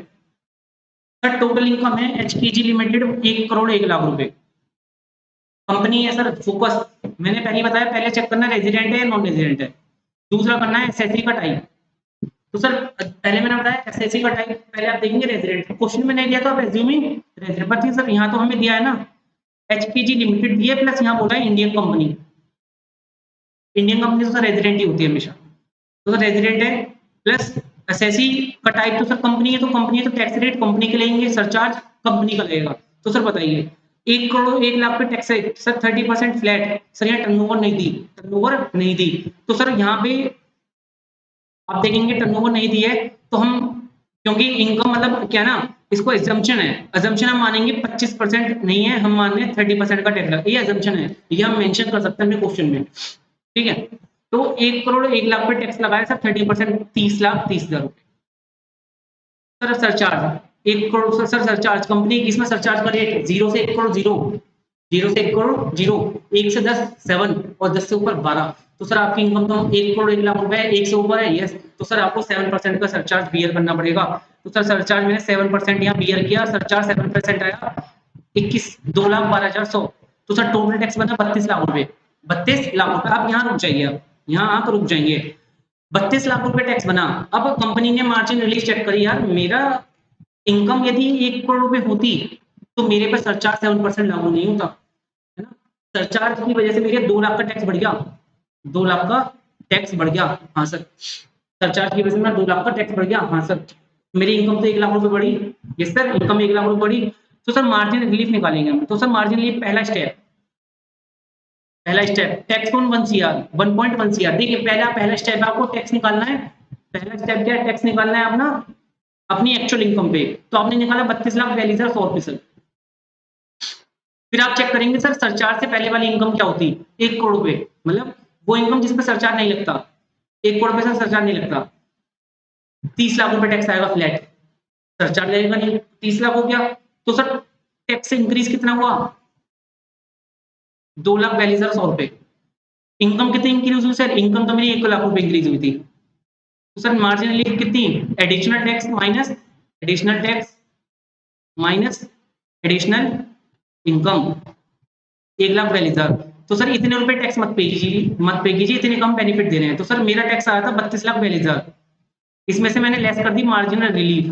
सर। टोटल इनकम है एचकेजी लिमिटेड 1 करोड़ 1 लाख रुपए, कंपनी है सर फोकस। मैंने पहले बताया, पहले चेक करना रेजिडेंट है या नॉन रेजिडेंट है, दूसरा करना है एसएससी का टाइप। तो सर पहले मैंने बताया एसएससी का टाइप, पहले आप देखेंगे रेजिडेंट, क्वेश्चन में नहीं दिया तो आप एज्यूमिंग रेजिडेंट, पर सर यहाँ तो हमें दिया है ना एचकेजी लिमिटेड दिया प्लस यहाँ बोला है इंडियन कंपनी, इंडियन कंपनी तो सर रेजिडेंट ही होती है हमेशा, तो सर रेजिडेंट है प्लस एसएससी का टाइप, तो सर कंपनी है, तो कंपनी है तो टैक्स रेट कंपनी के लेंगे, सरचार्ज कंपनी का लगेगा। तो सर बताइए 1 करोड़ 1 लाख पे टैक्स है सर 30% फ्लैट, सर यहाँ टर्नओवर नहीं दी, तो सर यहाँ पे आप देखेंगे टर्नओवर नहीं दी है, तो हम क्योंकि इनकम मतलब क्या ना, इसको एजम्पशन है, एजम्पशन हम मानेंगे 25% नहीं है, हम मान रहे हैं 30% का टैक्स, ये एजम्पशन है, ये हम मेंशन कर सकते हैं अपने क्वेश्चन में, ठीक है। तो 1 करोड़ 1 लाख पे टैक्स लगाया सर 30%, 30 लाख 30,000 रुपए। Sir surcharge 1 crore sir surcharge company इसमें सरचार्ज का रेट 0 से 1 करोड़ 0 से 1 करोड़ 0, 1 से 10 7 और 10 से ऊपर 12, तो सर आपकी इनकम तो 1 करोड़ 1 लाख रुपए 1 से ऊपर है, यस, तो सर आपको 7% का सरचार्ज बियर करना पड़ेगा। तो सर सरचार्ज मैंने 7% यहाँ बियर किया, सरचार्ज 7% आया 21 2,12,100, तो सर टोटल टैक्स बना 32 लाख रुपए, 32 लाख रुपए। आप यहाँ रुक जाइए, आप यहाँ आप रुक जाएंगे, 32 लाख रुपए टैक्स बना। अब कंपनी ने मार्जिन रिलीज चेक करी, यार मेरा इनकम यदि 1 करोड़ रुपए होती तो मेरे पर सरचार्ज 7% लागू नहीं होता, है ना। सरचार्ज की वजह से मेरे 2 लाख का टैक्स बढ़ गया, 2 लाख का टैक्स बढ़ गया, हाँ सर, सरचार्ज की वजह से मेरा 2 लाख का टैक्स बढ़ गया, हाँ सर। मेरी इनकम तो 1 लाख रुपए बढ़ी, यस सर, इनकम 1 लाख रुपए बढ़ी, तो सर मार्जिन रिलीफ निकालेंगे हम। तो सर मार्जिन रिलीफ पहला step tax on 1 CR 1.1 CR, देखिए पहला स्टेप आपको टैक्स निकालना है, पहला स्टेप क्या है, टैक्स निकालना है अपना अपनी एक्चुअल इनकम पे, तो आपने निकाला 32,42,100 फिर आप चेक करेंगे सर सरचार्ज से पहले वाली इनकम क्या होती है, 1 करोड़ रुपए, मतलब वो इनकम जिस पे सरचार्ज नहीं लगता, 1 करोड़ रुपए से सरचार्ज नहीं लगता, 30 लाख रुपए टैक्स आएगा फ्लैट, सरचार्ज लगेगा नहीं, 30 लाख हो गया, तो सर टैक्स से इंक्रीज कितना हुआ, 2,42,100 रुपए। इनकम कितनी इंक्रीज हुई सर, इनकम तो मेरी 1 लाख रुपए इंक्रीज हुई थी, तो सर मार्जिन रिलीफ कितनी, additional tax minus additional income 1,42,000, तो सर इतने रुपए टैक्स मत पे कीजिए, इतने कम बेनिफिट दे रहे हैं, तो सर मेरा टैक्स आया था 32,42,000, इसमें से मैंने लेस कर दी मार्जिनल रिलीफ,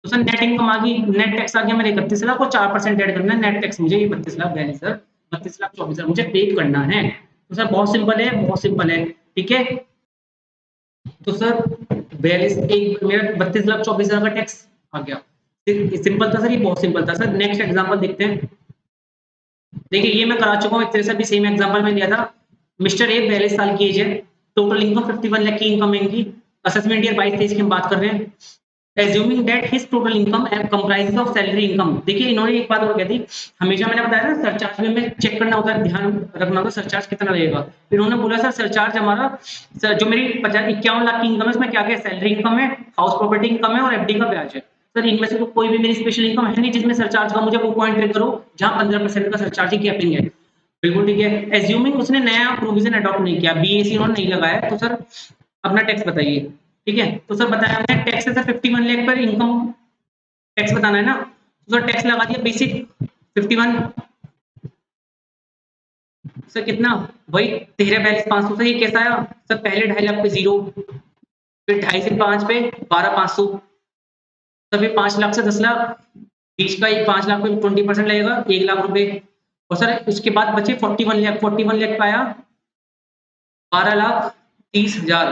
तो सर नेट इनकम आ गई, नेट टैक्स आ गया मेरे 31 लाख और 4% ऐड करना है, नेट टैक्स मुझे ये 32,42,000 मुझे पे करना है। तो सर बहुत सिंपल है, बहुत सिंपल है, ठीक है। तो सर 42 एक मेरा 32,24,000 का टैक्स आ गया, सिंपल था सर, ये बहुत सिंपल था सर। नेक्स्ट एग्जांपल देखते हैं, देखिए ये मैं करा चुका हूँ, एक तरह से भी सेम एग्जांपल में लिया था। मिस्टर ए 42 साल की एज है, टोटल इनकम 51 लाख की इनकम है इनकी, असेसमेंट ईयर 22-23 की हम बात कर रहे हैं। Assuming that his total income comprises of salary income, देखिए इन्होंने एक बात और कह दी, हमेशा मैंने बताया ना सरचार्ज में हमें चेक करना होता है, ध्यान रखना होता है सरचार्ज कितना लगेगा। इन्होंने बोला सर सरचार्ज हमारा सर जो मेरी 51 लाख की इनकम है उसमें क्या क्या सैलरी इनकम है, हाउस प्रॉपर्टी इनकम है और एफडी का ब्याज है। सर इनमें से तो कोई भी मेरी स्पेशल इनकम है नहीं जिसमें सरचार्ज का मुझे वो पॉइंट ट्रिक करो जहां 15% का सरचार्ज की कैपिंग है, बिल्कुल ठीक है। एज्यूमिंग उसने नया प्रोविजन अडॉप्ट नहीं किया, बीएसी उन्होंने नहीं लगाया, तो सर अपना टैक्स बताइए, ठीक है। तो सर बताया हमने टैक्स है सर 51 लाख पर इनकम टैक्स बताना है ना, तो सर टैक्स लगा दिया बेसिक 51, सर कितना वही 13,42,500, सर ये कैसा आया सर, पहले 2.5 लाख पे 0, फिर 2.5 से 5 पे 12,500, सर फिर 5 लाख से 10 लाख बीच का 5 लाख पे 20% लगेगा, 1 लाख रुपए। और सर उसके बाद बचे 41 लाख पाया 12,30,000।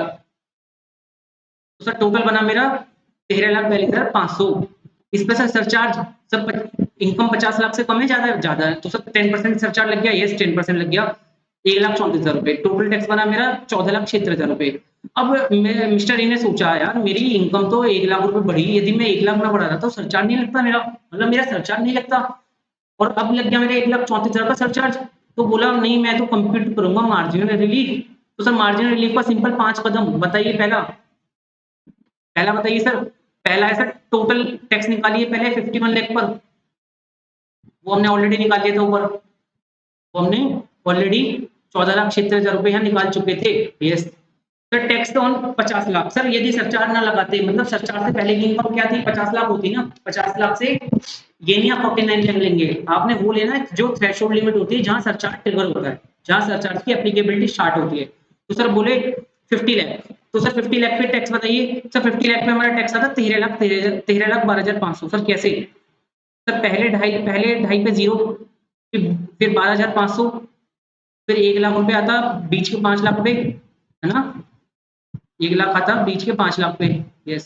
तो सर टोटल बना मेरा 13,42,500। इस पे सर सरचार्ज, सब इनकम 50 लाख से कम है, ज्यादा है, तो सर 10% सरचार्ज लग गया, यस 10% लग गया, 1,34,000 रुपए। टोटल टैक्स बना मेरा 14,76,000 रुपए। अब मैं मिस्टर ने सोचा यार मेरी इनकम तो 1 लाख रुपए बढ़ी, यदि मैं 1 लाख ना बढ़ा रहा तो सरचार्ज नहीं लगता मेरा, मतलब मेरा सरचार्ज नहीं लगता। और अब लग गया मेरा 1,34,000 का सरचार्ज। तो बोला नहीं मैं तो कंप्यूट करूंगा मार्जिनल रिलीफ। तो सर मार्जिनल रिलीफ का सिंपल 5 कदम बताइए। पहला पहला बताइए सर। पहला है सर टोटल टैक्स निकालिए पहले 51 लाख पर, वो हमने ऑलरेडी निकाल लिया था ऊपर, वो हमने ऑलरेडी 14,76,000 रुपए यहाँ निकाल चुके थे। Yes sir tax on 50 lakh. Sir यदि सरचार्ज ना लगाते, मतलब सरचार्ज से पहले की इनकम क्या थी, 50 लाख होती ना, 50 लाख से ये नहीं आप 49 लाख लेंगे, आपने वो लेना है जो थ्रेशोल्ड लिमिट होती है, जहां सरचार्ज ट्रिगर होता है, जहां सरचार्ज की एप्लीकेबिलिटी स्टार्ट होती है। तो सर बोले 50 लाख, तो सर 50 लाख पे टैक्स बताइए। सर 50 लाख पे हमारा टैक्स आता 13,12,500। सर कैसे? सर पहले ढाई पे जीरो, फिर 12,500, फिर 1 लाख रुपए आता बीच के 5 लाख पे, है ना, 1 लाख आता बीच के 5 लाख पे। यस।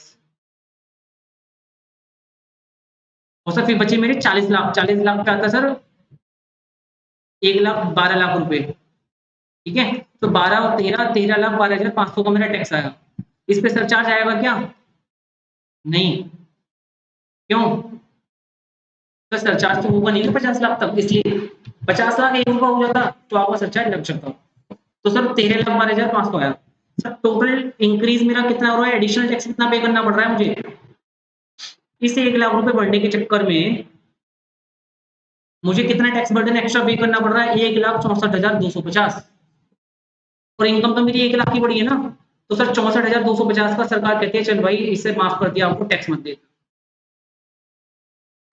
और सर फिर बचे मेरे 40 लाख, 40 लाख पे आता सर 1,12,00,000 रुपए। ठीक है, तो 12 और 13, 13,12,500 का मेरा टैक्स आया। इस पे सरचार्ज आएगा क्या? नहीं। क्यों? तो सरचार्ज तो होगा नहीं ना 50 लाख तक, इसलिए 50 लाख एक रुपया हो जाता तो आपका सरचार्ज लग सकता। तो सर 13,12,500 आया। सर टोटल इंक्रीज मेरा कितना हो रहा है, एडिशनल टैक्स कितना पे करना पड़ रहा है मुझे? इस 1 लाख रुपए बढ़ने के चक्कर में मुझे कितना टैक्स बर्डन एक्स्ट्रा पे करना पड़ रहा है? 1,64,250। और इनकम तो मेरी 1 लाख की बढ़ी है ना। तो सर 64,250 का सरकार कहती है चल भाई इससे माफ कर दिया, आपको टैक्स मत दे।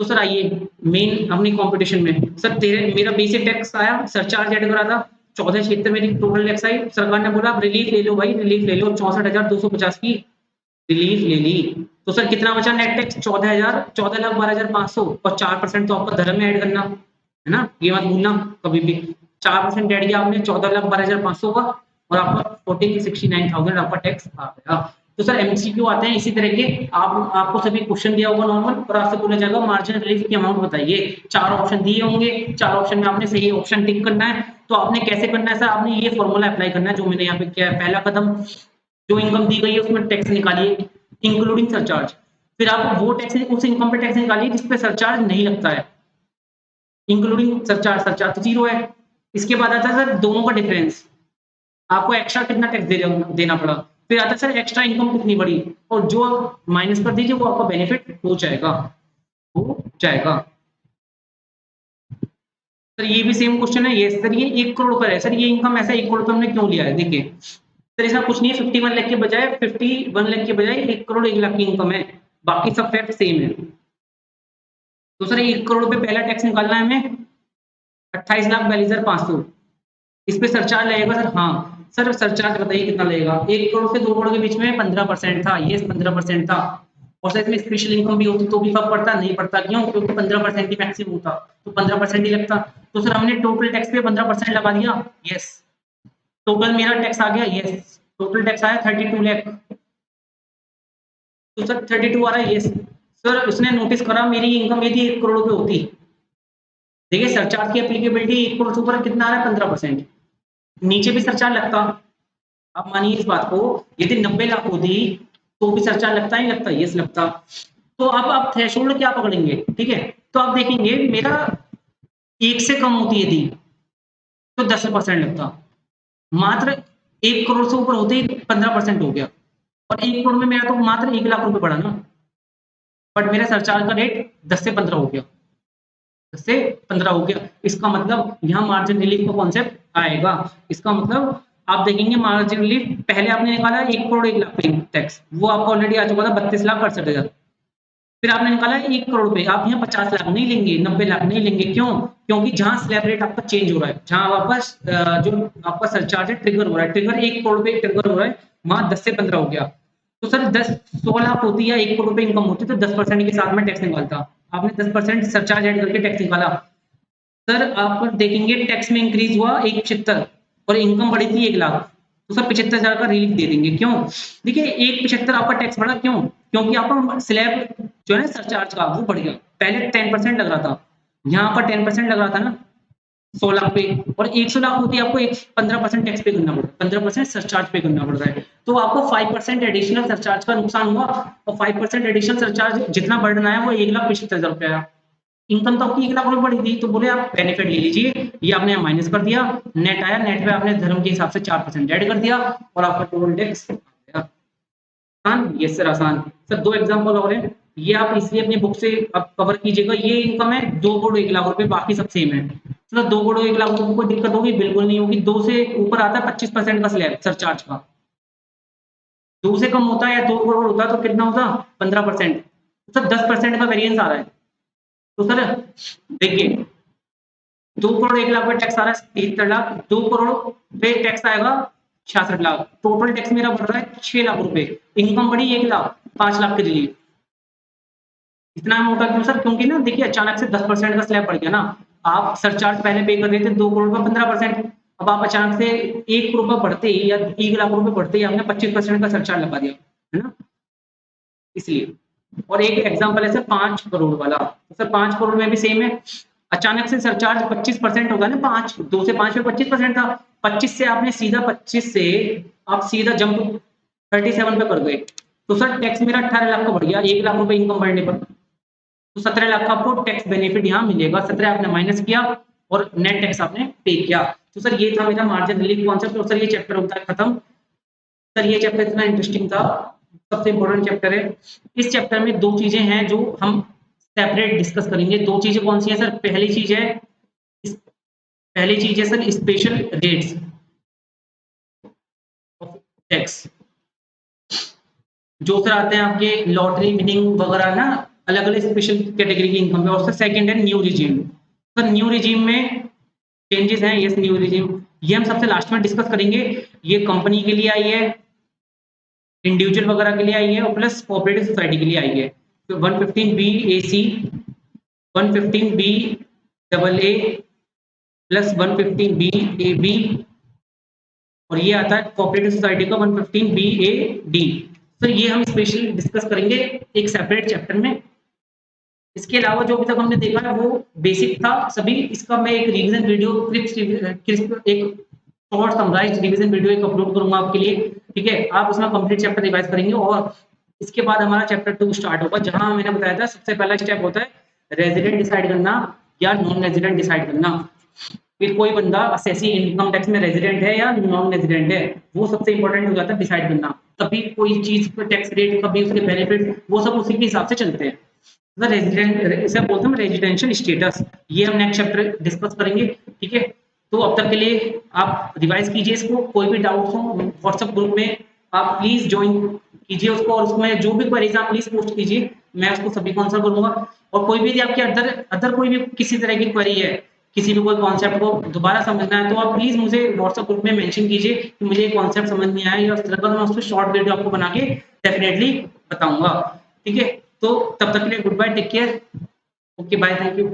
तो सर आइए मेन अपनी कंपटीशन में। सर तेरे मेरा बेसिक टैक्स आया, सरचार्ज ऐड करा था, 14,76 मेरी टोटल टैक्स आई। सरकार ने बोला आप रिलीफ ले लो भाई, रिलीफ ले लो, 64,250 की रिलीफ ले ली। तो सर कितना बचा नेट टैक्स? 14,12,500। और 4% तो आपका धर्म में ऐड करना है ना, ये मत भूलना कभी भी। 4% ऐड किया आपने 14,12,500 का, और आपका 14,69,000 आपका टैक्स आ गया। तो सर एमसीक्यू आते हैं इसी तरह के, आपको सभी क्वेश्चन दिया होगा नॉर्मल, और आपसे पूछा जाएगा मार्जिनल रिलीफ की अमाउंट बताइए। 4 ऑप्शन दिए होंगे, 4 ऑप्शन में आपने सही ऑप्शन टिक करना है। तो आपने कैसे करना है सर? आपने ये फॉर्मूला अप्लाई करना है जो मैंने यहाँ पे किया है। पहला कदम, जो इनकम दी गई है उसमें टैक्स निकालिए इंक्लूडिंग सरचार्ज। फिर आप वो टैक्स, उस इनकम पे टैक्स निकालिए जिस पे सरचार्ज नहीं लगता है, इंक्लूडिंग सरचार्ज। सरचार्ज तो जीरो है। इसके बाद आता है सर दोनों का डिफरेंस, आपको एक्स्ट्रा कितना टैक्स देना पड़ा। फिर आता है सर एक्स्ट्रा इनकम कितनी बढ़ी, और जो माइनस कर दीजिए वो आपका बेनिफिट हो जाएगा, हो जाएगा। सर ये भी सेम क्वेश्चन है। ये सर ये 1 करोड़ पर है। सर ये इनकम ऐसा 1 करोड़ पे हमने क्यों लिया है? देखिए सर इसमें कुछ नहीं है, 51 लाख के बजाय 51 लाख के बजाय 1 करोड़ 1 लाख की इनकम है, बाकी सब फैक्ट सेम है। तो सर 1 करोड़ पे पहला टैक्स निकालना है हमें 28,42,500। इस पे सरचार्ज लगेगा सर? हाँ सर सरचार्ज बताइए कितना लगेगा? 1 करोड़ से 2 करोड़ के बीच में 15% था, ये 15% था। और सर इसमें स्पेशल इनकम भी होती तो भी फर्क पड़ता? नहीं पड़ता। क्यों? क्योंकि 15% ही मैक्सिमम होता, तो 15% ही लगता। तो सर हमने टोटल टैक्स पे 15% लगा दिया। यस, टोटल मेरा टैक्स आ गया। यस, टोटल टैक्स आया 32 लाख। तो सर 32 आ रहा है। यस सर, उसने नोटिस करा मेरी इनकम यदि 1 करोड़ रुपए होती, देखिए सरचार्ज की एप्लीकेबिलिटी 1 करोड़ से ऊपर कितना आ रहा है? 15%। नीचे भी सरचार्ज लगता। आप मानिए इस बात को, यदि 90 लाख होती तो भी सरचार्ज लगता ही लगता? यस लगता। तो अब आप थ्रेशोल्ड क्या पकड़ेंगे? ठीक है, तो आप देखेंगे मेरा 1 से कम होती यदि तो 10% लगता, मात्र 1 करोड़ से ऊपर होते ही 15% हो गया, और 1 करोड़ में मेरा तो मात्र 1 लाख रुपए बढ़ा ना, बट मेरा सरचार्ज का रेट 10 से 15 हो गया, 10 से 15 हो गया। इसका मतलब यहाँ मार्जिन रिलीफ का कॉन्सेप्ट आएगा। इसका मतलब आप देखेंगे मार्जिन रिलीफ पहले आपने निकाला 1 करोड़ 1 लाख पे टैक्स, वो आपका ऑलरेडी आ चुका था 32,62,000। फिर आपने निकाला 1 करोड़ पे, आप यहाँ 50 लाख नहीं लेंगे, 90 लाख नहीं लेंगे। क्यों? क्योंकि जहां स्लैब रेट आपका चेंज हो रहा है, जहां वापस जो आपका सरचार्ज है ट्रिगर हो रहा है, ट्रिगर 1 करोड़ पे ट्रिगर हो रहा है, वहां 10 से 15 हो गया। तो सर 100 लाख होती या 1 करोड़ पे इनकम होती तो 10% के साथ में टैक्स निकालता। आपने 10% सरचार्ज ऐड करके टैक्स निकाला, सर आप देखेंगे टैक्स में इंक्रीज हुआ 1.75 और इनकम बढ़ी थी 1 लाख, तो सर 75,000 का रिलीफ दे देंगे। क्यों? देखिए 1.75 आपका टैक्स बढ़ा, क्यों? क्योंकि आपका स्लैब जो है ना सरचार्ज का वो बढ़ गया। पहले 10% लग रहा था, यहाँ पर 10% लग रहा था ना 100 लाख पे, और 100 लाख होती है आपको 15% टैक्स पे करना पड़ रहा है, 15% सरचार्ज पे करना पड़ रहा है। तो आपको 5% एडिशनल सरचार्ज का नुकसान हुआ, और 5% एडिशनल सरचार्ज जितना बर्डन आया वो 1,75,000 रुपया आया। इनकम तो आपकी 1 लाख रुपए बढ़ी थी, तो बोले आप बेनिफिट ले लीजिए, ये आपने माइनस कर दिया, नेट आया, नेट पे आपने धर्म के हिसाब से 4% ऐड कर दिया और आपका टोटल टैक्स आसान। यस सर आसान। सर 2 एग्जांपल और हैं, ये आप इसलिए अपनी बुक से आप कवर कीजिएगा। ये इनकम है 2 करोड़ 1 लाख रुपए, बाकी सब सेम है। मतलब 2 करोड़ 1 लाख रुपए को कोई दिक्कत होगी? बिल्कुल नहीं होगी। 2 से ऊपर आता है 25% का स्लैब सरचार्ज का, 2 से कम होता है या 2 करोड़ होता है तो कितना होता? 15%। सर 10% का वेरिएंस आ रहा है। तो सर देखिए 2 करोड़ 1 लाख पे टैक्स आ रहा है 73 लाख, 2 करोड़ पे टैक्स आएगा 66 लाख, टोटल टैक्स मेरा बढ़ रहा है 6 लाख रुपए, इनकम बढ़ी 1 लाख, 5 लाख के रिलीफ। इतना मोटा क्यों सर? क्योंकि ना देखिए अचानक से 10% का स्लैब बढ़ गया ना, आप सरचार्ज पहले पे कर रहे थे 2 करोड़ का 15%, अब आप अचानक से 1 करोड़ का बढ़ते ही या 1 लाख रुपए बढ़ते ही आपने 25% का सरचार्ज लगा दिया, है ना? इसलिए। और एक एग्जांपल है सर 5 करोड़ वाला, तो सर 5 करोड़ में भी सेम है, अचानक से सरचार्ज 25% होगा ना, 5 2 से 5 में 25% था, 25 से आपने सीधा 25 से आप सीधा जंप 37 पे कर गए, तो सर टैक्स मेरा 18 लाख का बढ़ गया 1 लाख रुपए इनकम बढ़ने पर, तो 17 लाख का आपको टैक्स बेनिफिट यहाँ मिलेगा। 17 आपने माइनस किया और नेट टैक्स आपने पे किया। तो सर ये था मेरा मार्जिन रिलीफ कॉन्सेप्ट, और सर ये चैप्टर होता है खत्म। सर ये चैप्टर इतना इंटरेस्टिंग था, सबसे इंपॉर्टेंट चैप्टर है। इस चैप्टर में 2 चीजें हैं जो हम सेपरेट डिस्कस करेंगे। 2 चीजें कौन सी है सर? पहली चीज है sir special rates of tax, जो सर आते हैं आपके लॉटरी विनिंग वगैरह ना, अलग अलग स्पेशल कैटेगरी की इनकम पे। और सर सेकंड है new regime. Sir new regime में चेंजेस हैं, यस न्यू रिजीम, ये हम सबसे लास्ट में डिस्कस करेंगे। ये कंपनी के लिए आई है, इंडिविजुअल वगैरह के लिए आई है, और प्लस कोऑपरेटिव सोसाइटी के लिए आई है। तो 115 B A C, 115 B double A plus 115 B A B, और ये आता है कोऑपरेटिव सोसाइटी का 115 बी ए डी। तो ये हम स्पेशली डिस्कस करेंगे एक सेपरेट चैप्टर में। इसके अलावा जो अभी तक हमने देखा है वो बेसिक था सभी, इसका मैं एक रिवीजन वीडियो एक शॉर्ट समराइज्ड रिवीजन वीडियो एक अपलोड करूंगा आपके लिए, ठीक है? आप उसमें कंप्लीट चैप्टर रिवाइज करेंगे, और इसके बाद हमारा चैप्टर 2 स्टार्ट होगा, जहां मैंने बताया था सबसे पहला स्टेप होता है रेजिडेंट डिसाइड करना या नॉन रेजिडेंट डिसाइड करना। फिर कोई बंदा असेसी इनकम टैक्स में रेजिडेंट है या नॉन रेजिडेंट है, वो सबसे इंपॉर्टेंट हो जाता है डिसाइड करना। तभी कोई चीज का टैक्स रेट, कभी उसके बेनिफिट, वो सब उसी के हिसाब से चलते हैं। रेजिडेंट इसे बोलते हैं रेजिडेंशियल स्टेटस, ये हम नेक्स्ट चैप्टर डिस्कस करेंगे, ठीक है? तो अब तक के लिए आप रिवाइज कीजिए इसको, कोई भी डाउट्स हो व्हाट्सएप ग्रुप में आप प्लीज ज्वाइन कीजिए उसको, और उसमें जो भी क्वेरीज आप प्लीज पोस्ट कीजिए, मैं उसको सभी को आंसर करूंगा। और कोई भी आपके अदर कोई भी किसी तरह की क्वेरी है, किसी भी कोई कॉन्सेप्ट को दोबारा समझना है, तो आप प्लीज मुझे व्हाट्सएप ग्रुप में मेंशन कीजिए कि मुझे ये कॉन्सेप्ट समझ नहीं आया, या उस तरह का मैं उस पर शॉर्ट वीडियो आपको बना के डेफिनेटली बताऊंगा, ठीक है? तो तब तक के लिए goodbye, take care, okay bye, thank you.